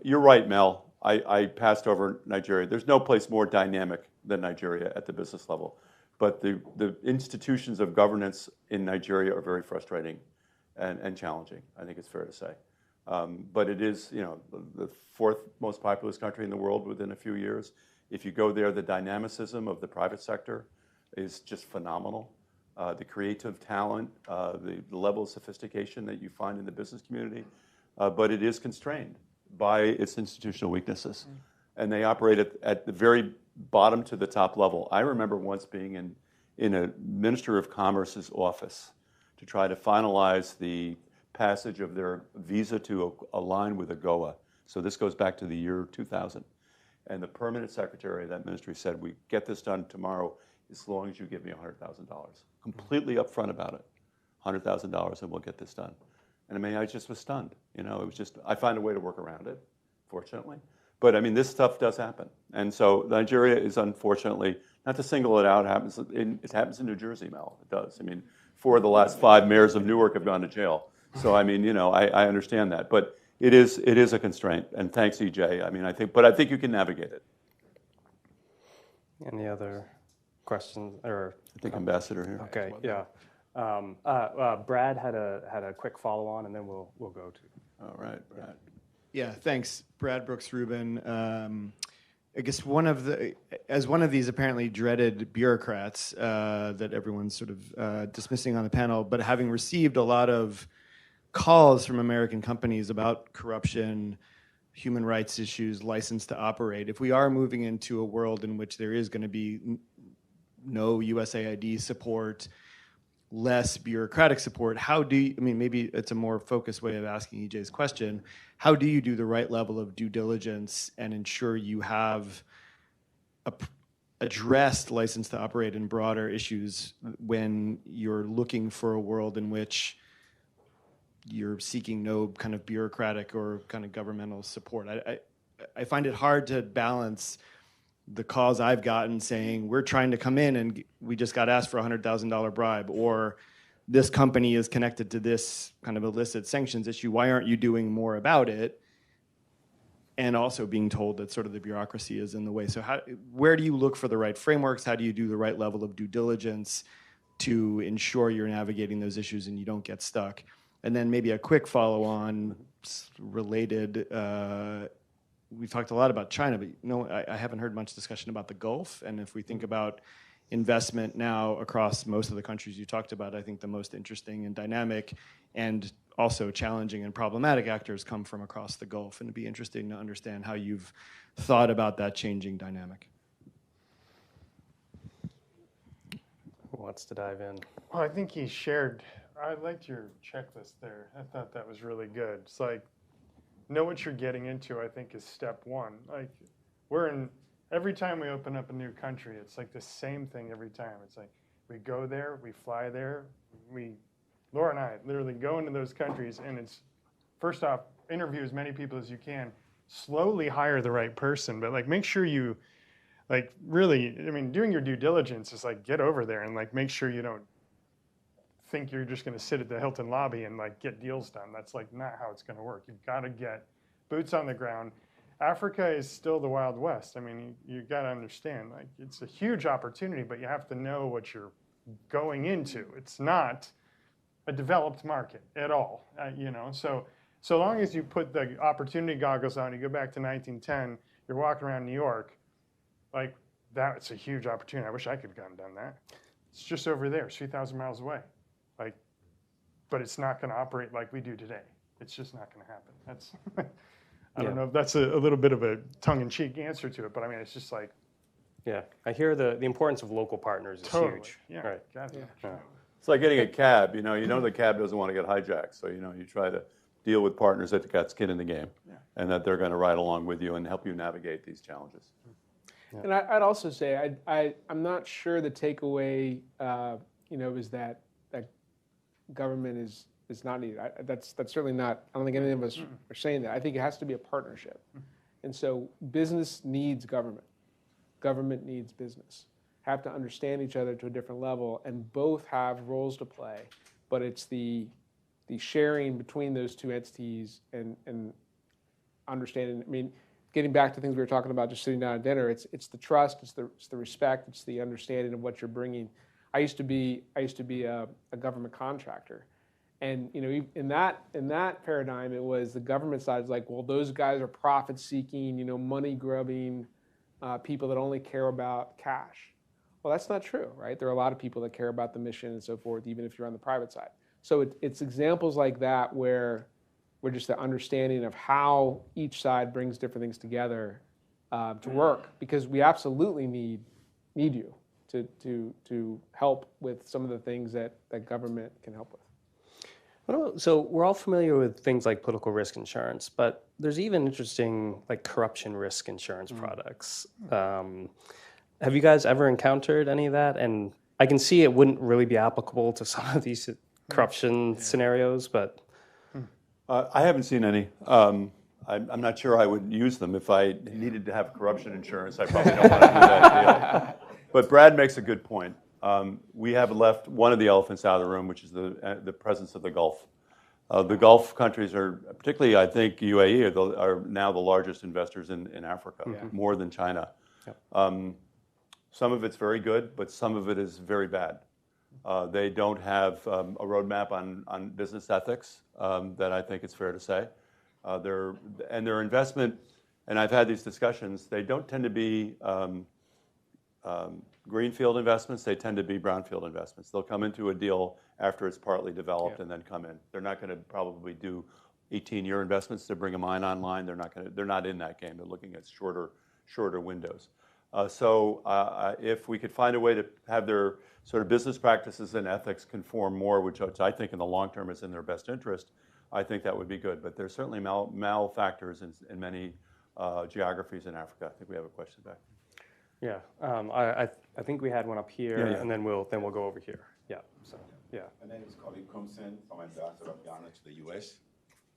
Speaker 3: You're right, Mel. I passed over Nigeria. There's no place more dynamic than Nigeria at the business level. But the institutions of governance in Nigeria are very frustrating and challenging, I think it's fair to say. But it is, the fourth most populous country in the world within a few years. If you go there, the dynamicism of the private sector is just phenomenal. The creative talent, the level of sophistication that you find in the business community, but it is constrained by its institutional weaknesses. And they operate at the very bottom to the top level. I remember once being in a Minister of Commerce's office to try to finalize the passage of their visa to align with AGOA. So this goes back to the year 2000. And the permanent secretary of that ministry said, we get this done tomorrow as long as you give me $100,000. Completely upfront about it. $100,000 and we'll get this done. And I just was stunned. It was just, I find a way to work around it, fortunately. But this stuff does happen. And so Nigeria is unfortunately, not to single it out, it happens in New Jersey, Mel. It does. 4 of the last 5 mayors of Newark have gone to jail. So I understand that. But it is a constraint. And thanks, EJ. I think you can navigate it.
Speaker 1: Any other questions? Or
Speaker 3: I think Ambassador here.
Speaker 1: Okay, yeah. Brad had a quick follow-on, and then we'll go to.
Speaker 3: All right, Brad.
Speaker 6: Yeah, thanks, Brad Brooks Rubin. I guess as one of these apparently dreaded bureaucrats that everyone's sort of dismissing on the panel, but having received a lot of calls from American companies about corruption, human rights issues, license to operate. If we are moving into a world in which there is going to be no USAID support, less bureaucratic support, how do you, maybe it's a more focused way of asking EJ's question, how do you do the right level of due diligence and ensure you have addressed license to operate in broader issues when you're looking for a world in which you're seeking no kind of bureaucratic or kind of governmental support? I find it hard to balance the calls I've gotten saying, we're trying to come in and we just got asked for a $100,000 bribe, or this company is connected to this kind of illicit sanctions issue. Why aren't you doing more about it? And also being told that sort of the bureaucracy is in the way. So where do you look for the right frameworks? How do you do the right level of due diligence to ensure you're navigating those issues and you don't get stuck? And then maybe a quick follow-on related, we've talked a lot about China, but I haven't heard much discussion about the Gulf. And if we think about investment now across most of the countries you talked about, I think the most interesting and dynamic and also challenging and problematic actors come from across the Gulf. And it'd be interesting to understand how you've thought about that changing dynamic.
Speaker 1: Who wants to dive in?
Speaker 2: Well, I think he shared, I liked your checklist there. I thought that was really good. It's like, know what you're getting into, I think, is step one. Like, every time we open up a new country, it's like the same thing every time. It's like, we go there, we fly there, Laura and I literally go into those countries, and it's, first off, interview as many people as you can, slowly hire the right person, but make sure you, really, doing your due diligence is get over there and make sure you don't think you're just going to sit at the Hilton lobby and like get deals done. That's like not how it's going to work. You've got to get boots on the ground. Africa is still the Wild West. I mean, you got to understand, like it's a huge opportunity, but you have to know what you're going into. It's not a developed market at all, you know. So long as you put the opportunity goggles on, you go back to 1910, you're walking around New York, like that's a huge opportunity. I wish I could have gone and done that. It's just over there, 3,000 miles away. Like, but it's not going to operate like we do today. It's just not going to happen. That's, I don't know if that's a little bit of a tongue-in-cheek answer to it, but I mean, it's just like.
Speaker 1: Yeah, I hear the importance of local partners is huge.
Speaker 2: Yeah,
Speaker 1: right.
Speaker 3: It's like getting a cab. You know the cab doesn't want to get hijacked, so you try to deal with partners that got skin in the game, and that they're going to ride along with you and help you navigate these challenges.
Speaker 4: Yeah. And I'd also say I'm not sure the takeaway is that government is not needed. That's certainly not. I don't think any of us are saying that. I think it has to be a partnership, and so business needs government. Government needs business. Have to understand each other to a different level, and both have roles to play. But it's the sharing between those two entities and understanding. I mean, getting back to things we were talking about, just sitting down at dinner. It's the trust, it's the respect, it's the understanding of what you're bringing. I used to be a government contractor, and in that paradigm, it was the government side is like, well, those guys are profit seeking, money grubbing. People that only care about cash. Well, that's not true, right? There are a lot of people that care about the mission and so forth, even if you're on the private side. So it's examples like that where we're just the understanding of how each side brings different things together to work, because we absolutely need you to help with some of the things that government can help with.
Speaker 1: So we're all familiar with things like political risk insurance, but there's even interesting like corruption risk insurance products. Have you guys ever encountered any of that? And I can see it wouldn't really be applicable to some of these corruption scenarios, but
Speaker 3: I haven't seen any. I'm not sure I would use them. If I needed to have corruption insurance, I probably don't want to do that deal. But Brad makes a good point. We have left one of the elephants out of the room, which is the presence of the Gulf. The Gulf countries are, particularly I think UAE, are now the largest investors in Africa, more than China. Yep. Some of it's very good, but some of it is very bad. They don't have a roadmap on business ethics that I think it's fair to say. Their investment, and I've had these discussions, they don't tend to be greenfield investments, they tend to be brownfield investments. They'll come into a deal after it's partly developed and then come in. They're not going to probably do 18-year investments to bring a mine online. They're not in that game. They're looking at shorter windows. So if we could find a way to have their sort of business practices and ethics conform more, which I think in the long term is in their best interest, I think that would be good. But there's certainly malfactors in many geographies in Africa. I think we have a question back.
Speaker 1: Yeah, I think we had one up here, and then we'll go over here. Yeah. So yeah.
Speaker 7: My name is Kobe Kumsen. I'm ambassador of Ghana to the U.S.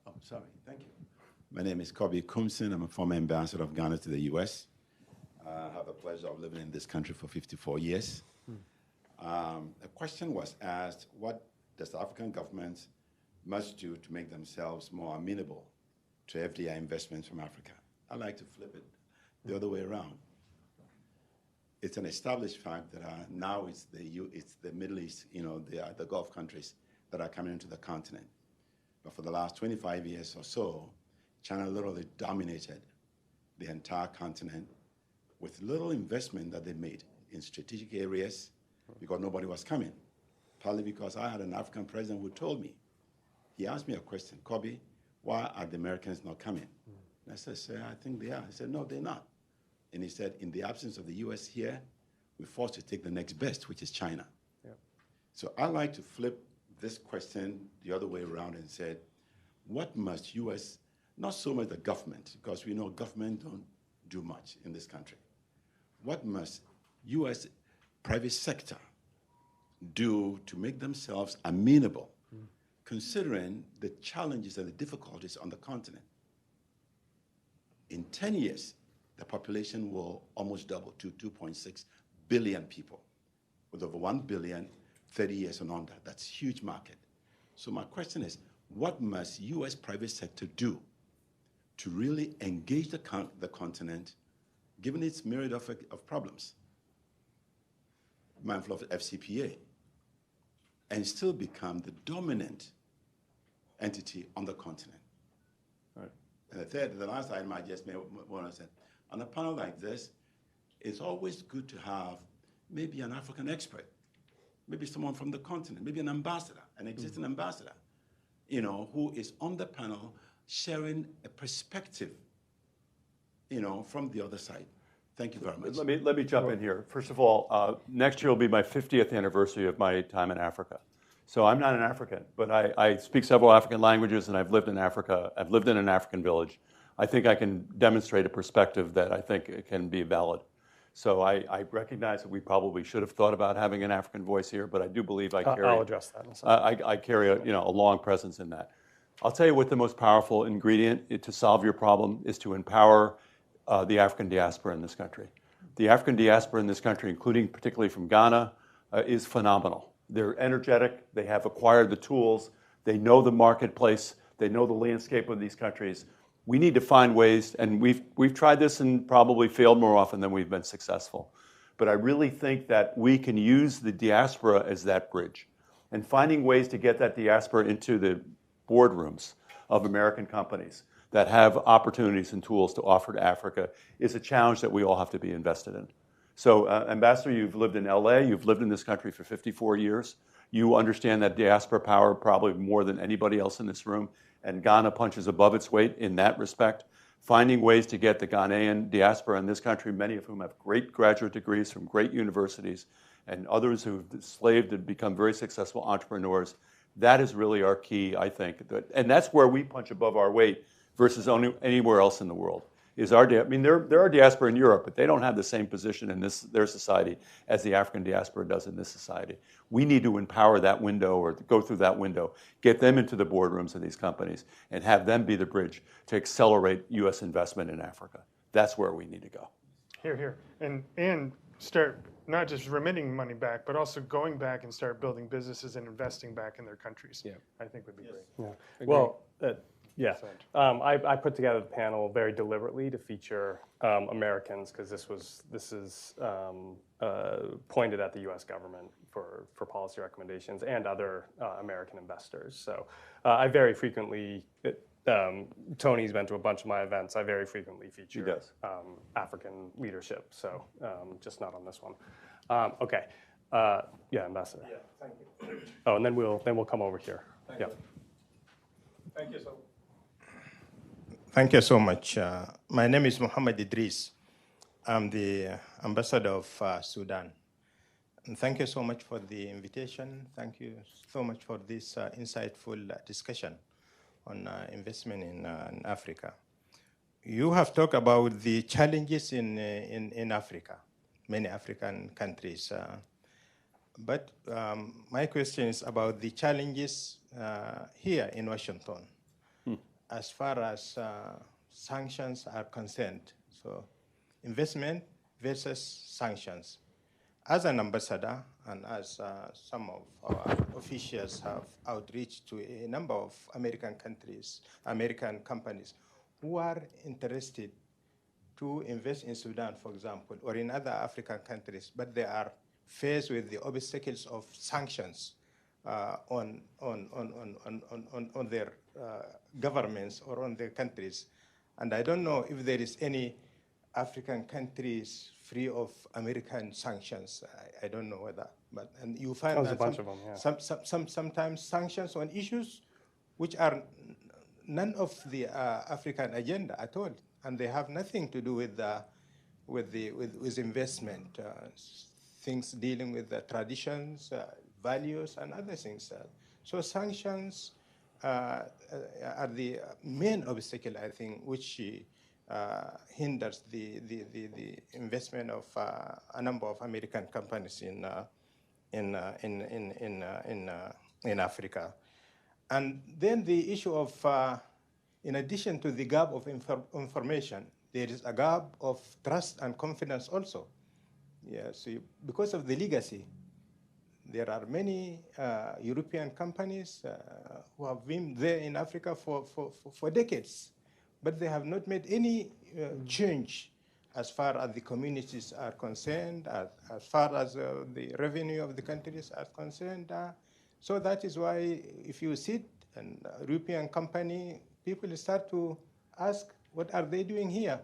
Speaker 7: Oh, sorry. Thank you. My name is Kobe Kumsen. I'm a former ambassador of Ghana to the U.S. I have the pleasure of living in this country for 54 years. A question was asked: what does the African government must do to make themselves more amenable to FDI investments from Africa? I like to flip it the other way around. It's an established fact that now it's the Middle East, the Gulf countries that are coming into the continent. But for the last 25 years or so, China literally dominated the entire continent with little investment that they made in strategic areas because nobody was coming. Partly because I had an African president who told me, he asked me a question, Kobe, why are the Americans not coming? And I said, sir, I think they are. He said, no, they're not. And he said, in the absence of the U.S. here, we're forced to take the next best, which is China. Yep. So I like to flip this question the other way around and said, what must U.S., not so much the government, because we know government don't do much in this country. What must U.S. private sector do to make themselves amenable, considering the challenges and the difficulties on the continent? In 10 years, the population will almost double to 2.6 billion people, with over 1 billion 30 years and on that. That's a huge market. So my question is, what must U.S. private sector do to really engage the continent, given its myriad of problems, mindful of FCPA, and still become the dominant entity on the continent?
Speaker 3: Right.
Speaker 7: And the last item I just may want to say, on a panel like this, it's always good to have maybe an African expert, maybe someone from the continent, maybe an ambassador, an existing ambassador, who is on the panel sharing a perspective, from the other side. Thank you very much.
Speaker 3: Let me jump in here. First of all, next year will be my 50th anniversary of my time in Africa. So I'm not an African, but I speak several African languages, and I've lived in Africa. I've lived in an African village. I think I can demonstrate a perspective that I think can be valid. So I recognize that we probably should have thought about having an African voice here, but I do believe I carry.
Speaker 1: I'll address that in a second.
Speaker 3: I carry a long presence in that. I'll tell you what the most powerful ingredient to solve your problem is to empower the African diaspora in this country. The African diaspora in this country, including particularly from Ghana, is phenomenal. They're energetic. They have acquired the tools. They know the marketplace. They know the landscape of these countries. We need to find ways, and we've tried this and probably failed more often than we've been successful. But I really think that we can use the diaspora as that bridge. And finding ways to get that diaspora into the boardrooms of American companies that have opportunities and tools to offer to Africa is a challenge that we all have to be invested in. So, Ambassador, you've lived in LA, you've lived in this country for 54 years. You understand that diaspora power probably more than anybody else in this room, and Ghana punches above its weight in that respect. Finding ways to get the Ghanaian diaspora in this country, many of whom have great graduate degrees from great universities, and others who've slaved and become very successful entrepreneurs, that is really our key, I think. And that's where we punch above our weight versus anywhere else in the world. There are diaspora in Europe, but they don't have the same position in their society as the African diaspora does in this society. We need to empower that window or go through that window, get them into the boardrooms of these companies, and have them be the bridge to accelerate U.S. investment in Africa. That's where we need to go.
Speaker 2: Here. And start not just remitting money back, but also going back and start building businesses and investing back in their countries.
Speaker 1: Yeah.
Speaker 2: I think would be great.
Speaker 1: Yeah. Well, yeah. I put together the panel very deliberately to feature Americans because this is pointed at the U.S. government for policy recommendations and other American investors. So I very frequently, Tony's been to a bunch of my events. I very frequently feature African leadership. So just not on this one. Okay. Yeah, Ambassador.
Speaker 8: Yeah, thank you.
Speaker 1: Oh, and then we'll come over here.
Speaker 8: Thank
Speaker 1: yeah.
Speaker 8: you. Thank you so. Thank you so much. My name is Muhammad Idris. I'm the ambassador of Sudan. And thank you so much for the invitation. Thank you so much for this insightful discussion on investment in Africa. You have talked about the challenges in Africa, many African countries. But my question is about the challenges here in Washington as far as sanctions are concerned. So investment versus sanctions. As an ambassador and as some of our officials have outreach to a number of American countries, American companies who are interested to invest in Sudan, for example, or in other African countries, but they are faced with the obstacles of sanctions on their governments or on their countries. And I don't know if there is any African countries free of American sanctions. I don't know whether, but and you find
Speaker 1: There's a bunch of them, yeah.
Speaker 8: sometimes sanctions on issues which are none of the African agenda at all, and they have nothing to do with investment. Things dealing with the traditions, values, and other things. So sanctions are the main obstacle, I think, which hinders the investment of a number of American companies in Africa. And then the issue of, in addition to the gap of information, there is a gap of trust and confidence also. Yeah, so because of the legacy, There are many European companies who have been there in Africa for decades, but they have not made any change as far as the communities are concerned, as far as the revenue of the countries are concerned. So that is why if you sit an European company, people start to ask, what are they doing here?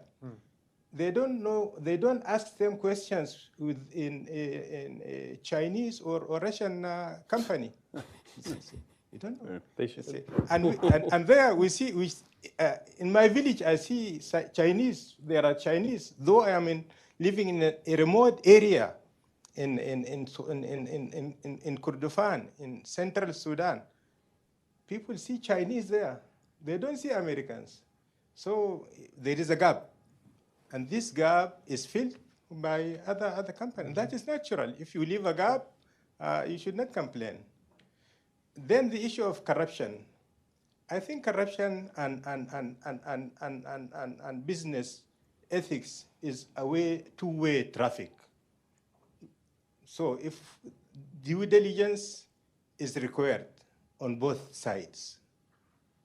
Speaker 8: They don't know, they don't ask them questions in a Chinese or Russian company. You don't know.
Speaker 1: They should.
Speaker 8: And there we see, in my village, I see Chinese, there are Chinese, though I am living in a remote area in Kordofan, in central Sudan. People see Chinese there. They don't see Americans. So there is a gap. And this gap is filled by other companies. That is natural. If you leave a gap, you should not complain. Then the issue of corruption. I think corruption and business ethics is a two-way traffic. So if due diligence is required on both sides,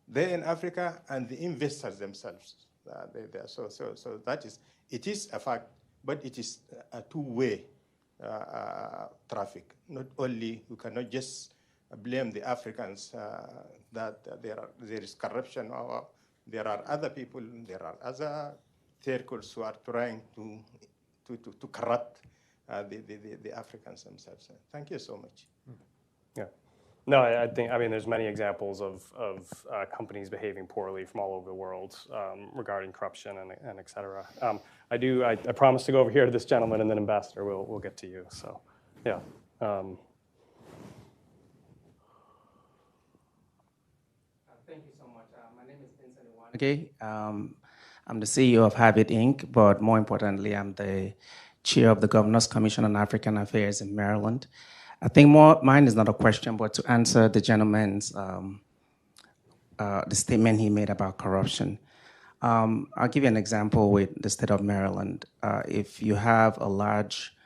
Speaker 8: there in Africa and the investors themselves. So that is, it is a fact, but it is a two-way traffic. Not only, you cannot just blame the Africans that there is corruption, or there are other people, there are other circles who are trying to corrupt the Africans themselves. Thank you so much.
Speaker 1: Yeah. No, I think, there's many examples of companies behaving poorly from all over the world regarding corruption and et cetera. I promise to go over here to this gentleman, and then Ambassador, we'll get to you. So, yeah.
Speaker 9: Thank you so much. My name is Vincent Iwanage. I'm the CEO of Habit Inc., but more importantly, I'm the chair of the Governor's Commission on African Affairs in Maryland. I think mine is not a question, but to answer the gentleman's the statement he made about corruption. I'll give you an example with the state of Maryland. If you have a large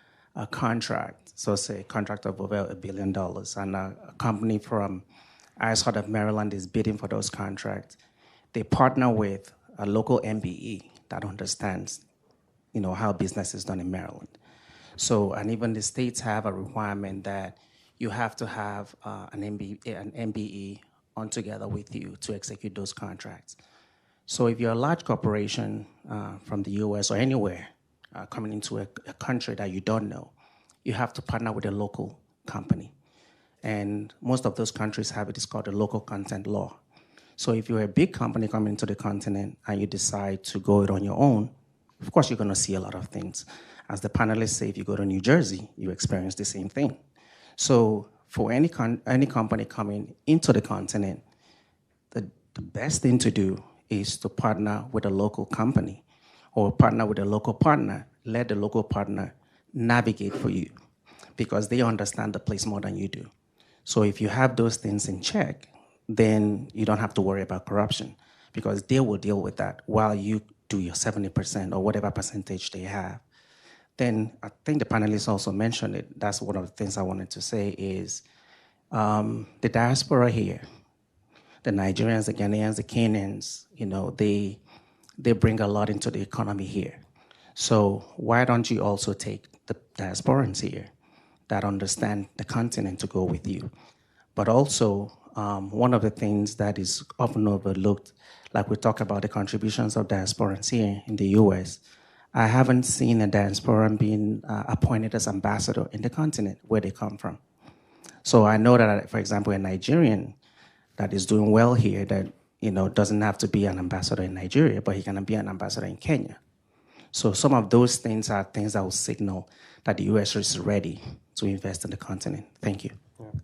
Speaker 9: contract, so say a contract of over $1 billion, and a company from outside of Maryland is bidding for those contracts, they partner with a local MBE that understands, how business is done in Maryland. So, and even the states have a requirement that you have to have an MBE on together with you to execute those contracts. So if you're a large corporation from the US or anywhere coming into a country that you don't know, you have to partner with a local company. And most of those countries have it, it's called the local content law. So if you're a big company coming into the continent and you decide to go it on your own, of course you're gonna see a lot of things. As the panelists say, if you go to New Jersey, you experience the same thing. So for any company coming into the continent, the best thing to do is to partner with a local company or partner with a local partner. Let the local partner navigate for you because they understand the place more than you do. So if you have those things in check, then you don't have to worry about corruption because they will deal with that while you do your 70% or whatever percentage they have. Then I think the panelists also mentioned it. That's one of the things I wanted to say is the diaspora here, the Nigerians, the Ghanaians, the Kenyans, they bring a lot into the economy here. So why don't you also take the diasporans here that understand the continent to go with you? But also, one of the things that is often overlooked, like we talk about the contributions of diasporans here in the US, I haven't seen a diasporan being appointed as ambassador in the continent where they come from. So I know that, for example, a Nigerian that is doing well here that doesn't have to be an ambassador in Nigeria, but he can be an ambassador in Kenya. So some of those things are things that will signal that the US is ready to invest in the continent. Thank you.
Speaker 1: Yeah.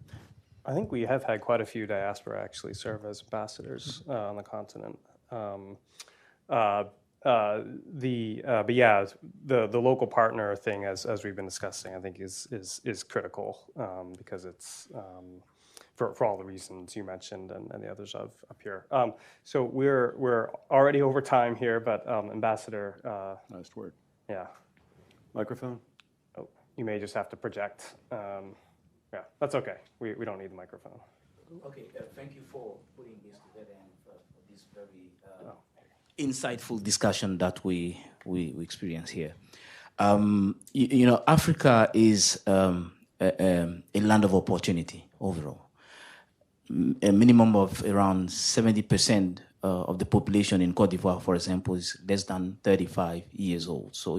Speaker 1: I think we have had quite a few diaspora actually serve as ambassadors on the continent. But yeah, the local partner thing, as we've been discussing, I think is critical because it's for all the reasons you mentioned and the others up here. So we're already over time here, but Ambassador.
Speaker 3: Last word.
Speaker 1: Yeah.
Speaker 3: Microphone.
Speaker 1: Oh, you may just have to project. Yeah, that's okay. We don't need the microphone.
Speaker 10: Okay, thank you for putting this together and for this very insightful discussion that we experience here. You know, Africa is a land of opportunity overall. A minimum of around 70% of the population in Cote d'Ivoire, for example, is less than 35 years old. So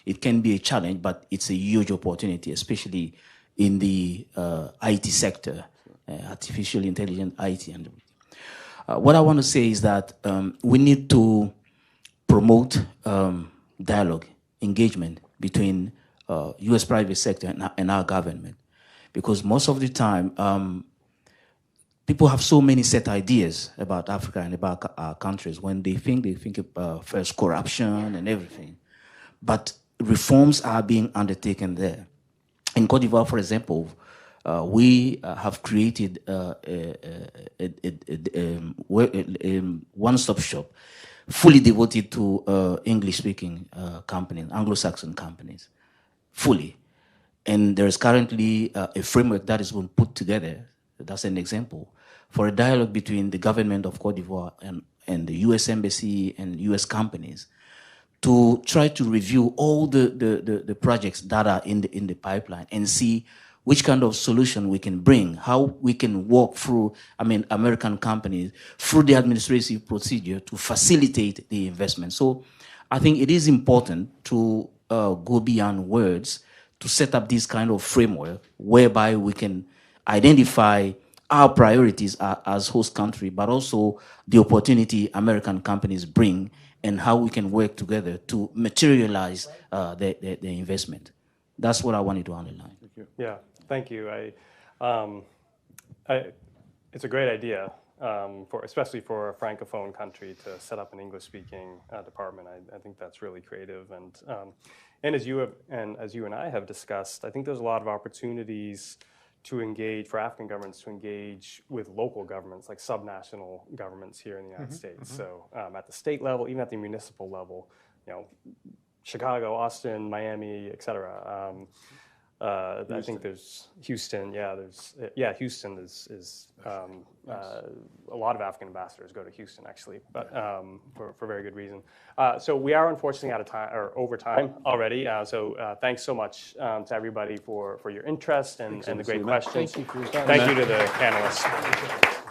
Speaker 10: it can be a challenge, but it's a huge opportunity, especially in the IT sector, artificial intelligence, IT, and everything. What I want to say is that we need to promote dialogue, engagement between U.S. private sector and our government, because most of the time, people have so many set ideas about Africa and about our countries. When they think about first corruption and everything. But reforms are being undertaken there. In Cote d'Ivoire, for example, we have created a one-stop shop fully devoted to English-speaking companies, Anglo-Saxon companies, fully. And there is currently a framework that is being put together. That's an example for a dialogue between the government of Cote d'Ivoire and the U.S. Embassy and U.S. companies to try to review all the projects that are in the pipeline and see which kind of solution we can bring, how we can walk through, American companies, through the administrative procedure to facilitate the investment. So I think it is important to go beyond words to set up this kind of framework whereby we can identify our priorities as host country, but also the opportunity American companies bring and how we can work together to materialize the investment. That's what I wanted to underline.
Speaker 1: Thank you. Yeah, thank you. It's a great idea, especially for a francophone country to set up an English-speaking department. I think that's really creative, and as you and I have discussed, I think there's a lot of opportunities to engage, for African governments to engage with local governments, like subnational governments here in the United States. So at the state level, even at the municipal level, Chicago, Austin, Miami, et cetera. I think there's Houston. Houston is a lot of African ambassadors go to Houston actually, but for very good reason. So we are unfortunately out of time or over time already. So thanks so much to everybody for your interest and the great questions.
Speaker 4: Thank you for your time.
Speaker 1: Thank you to the panelists.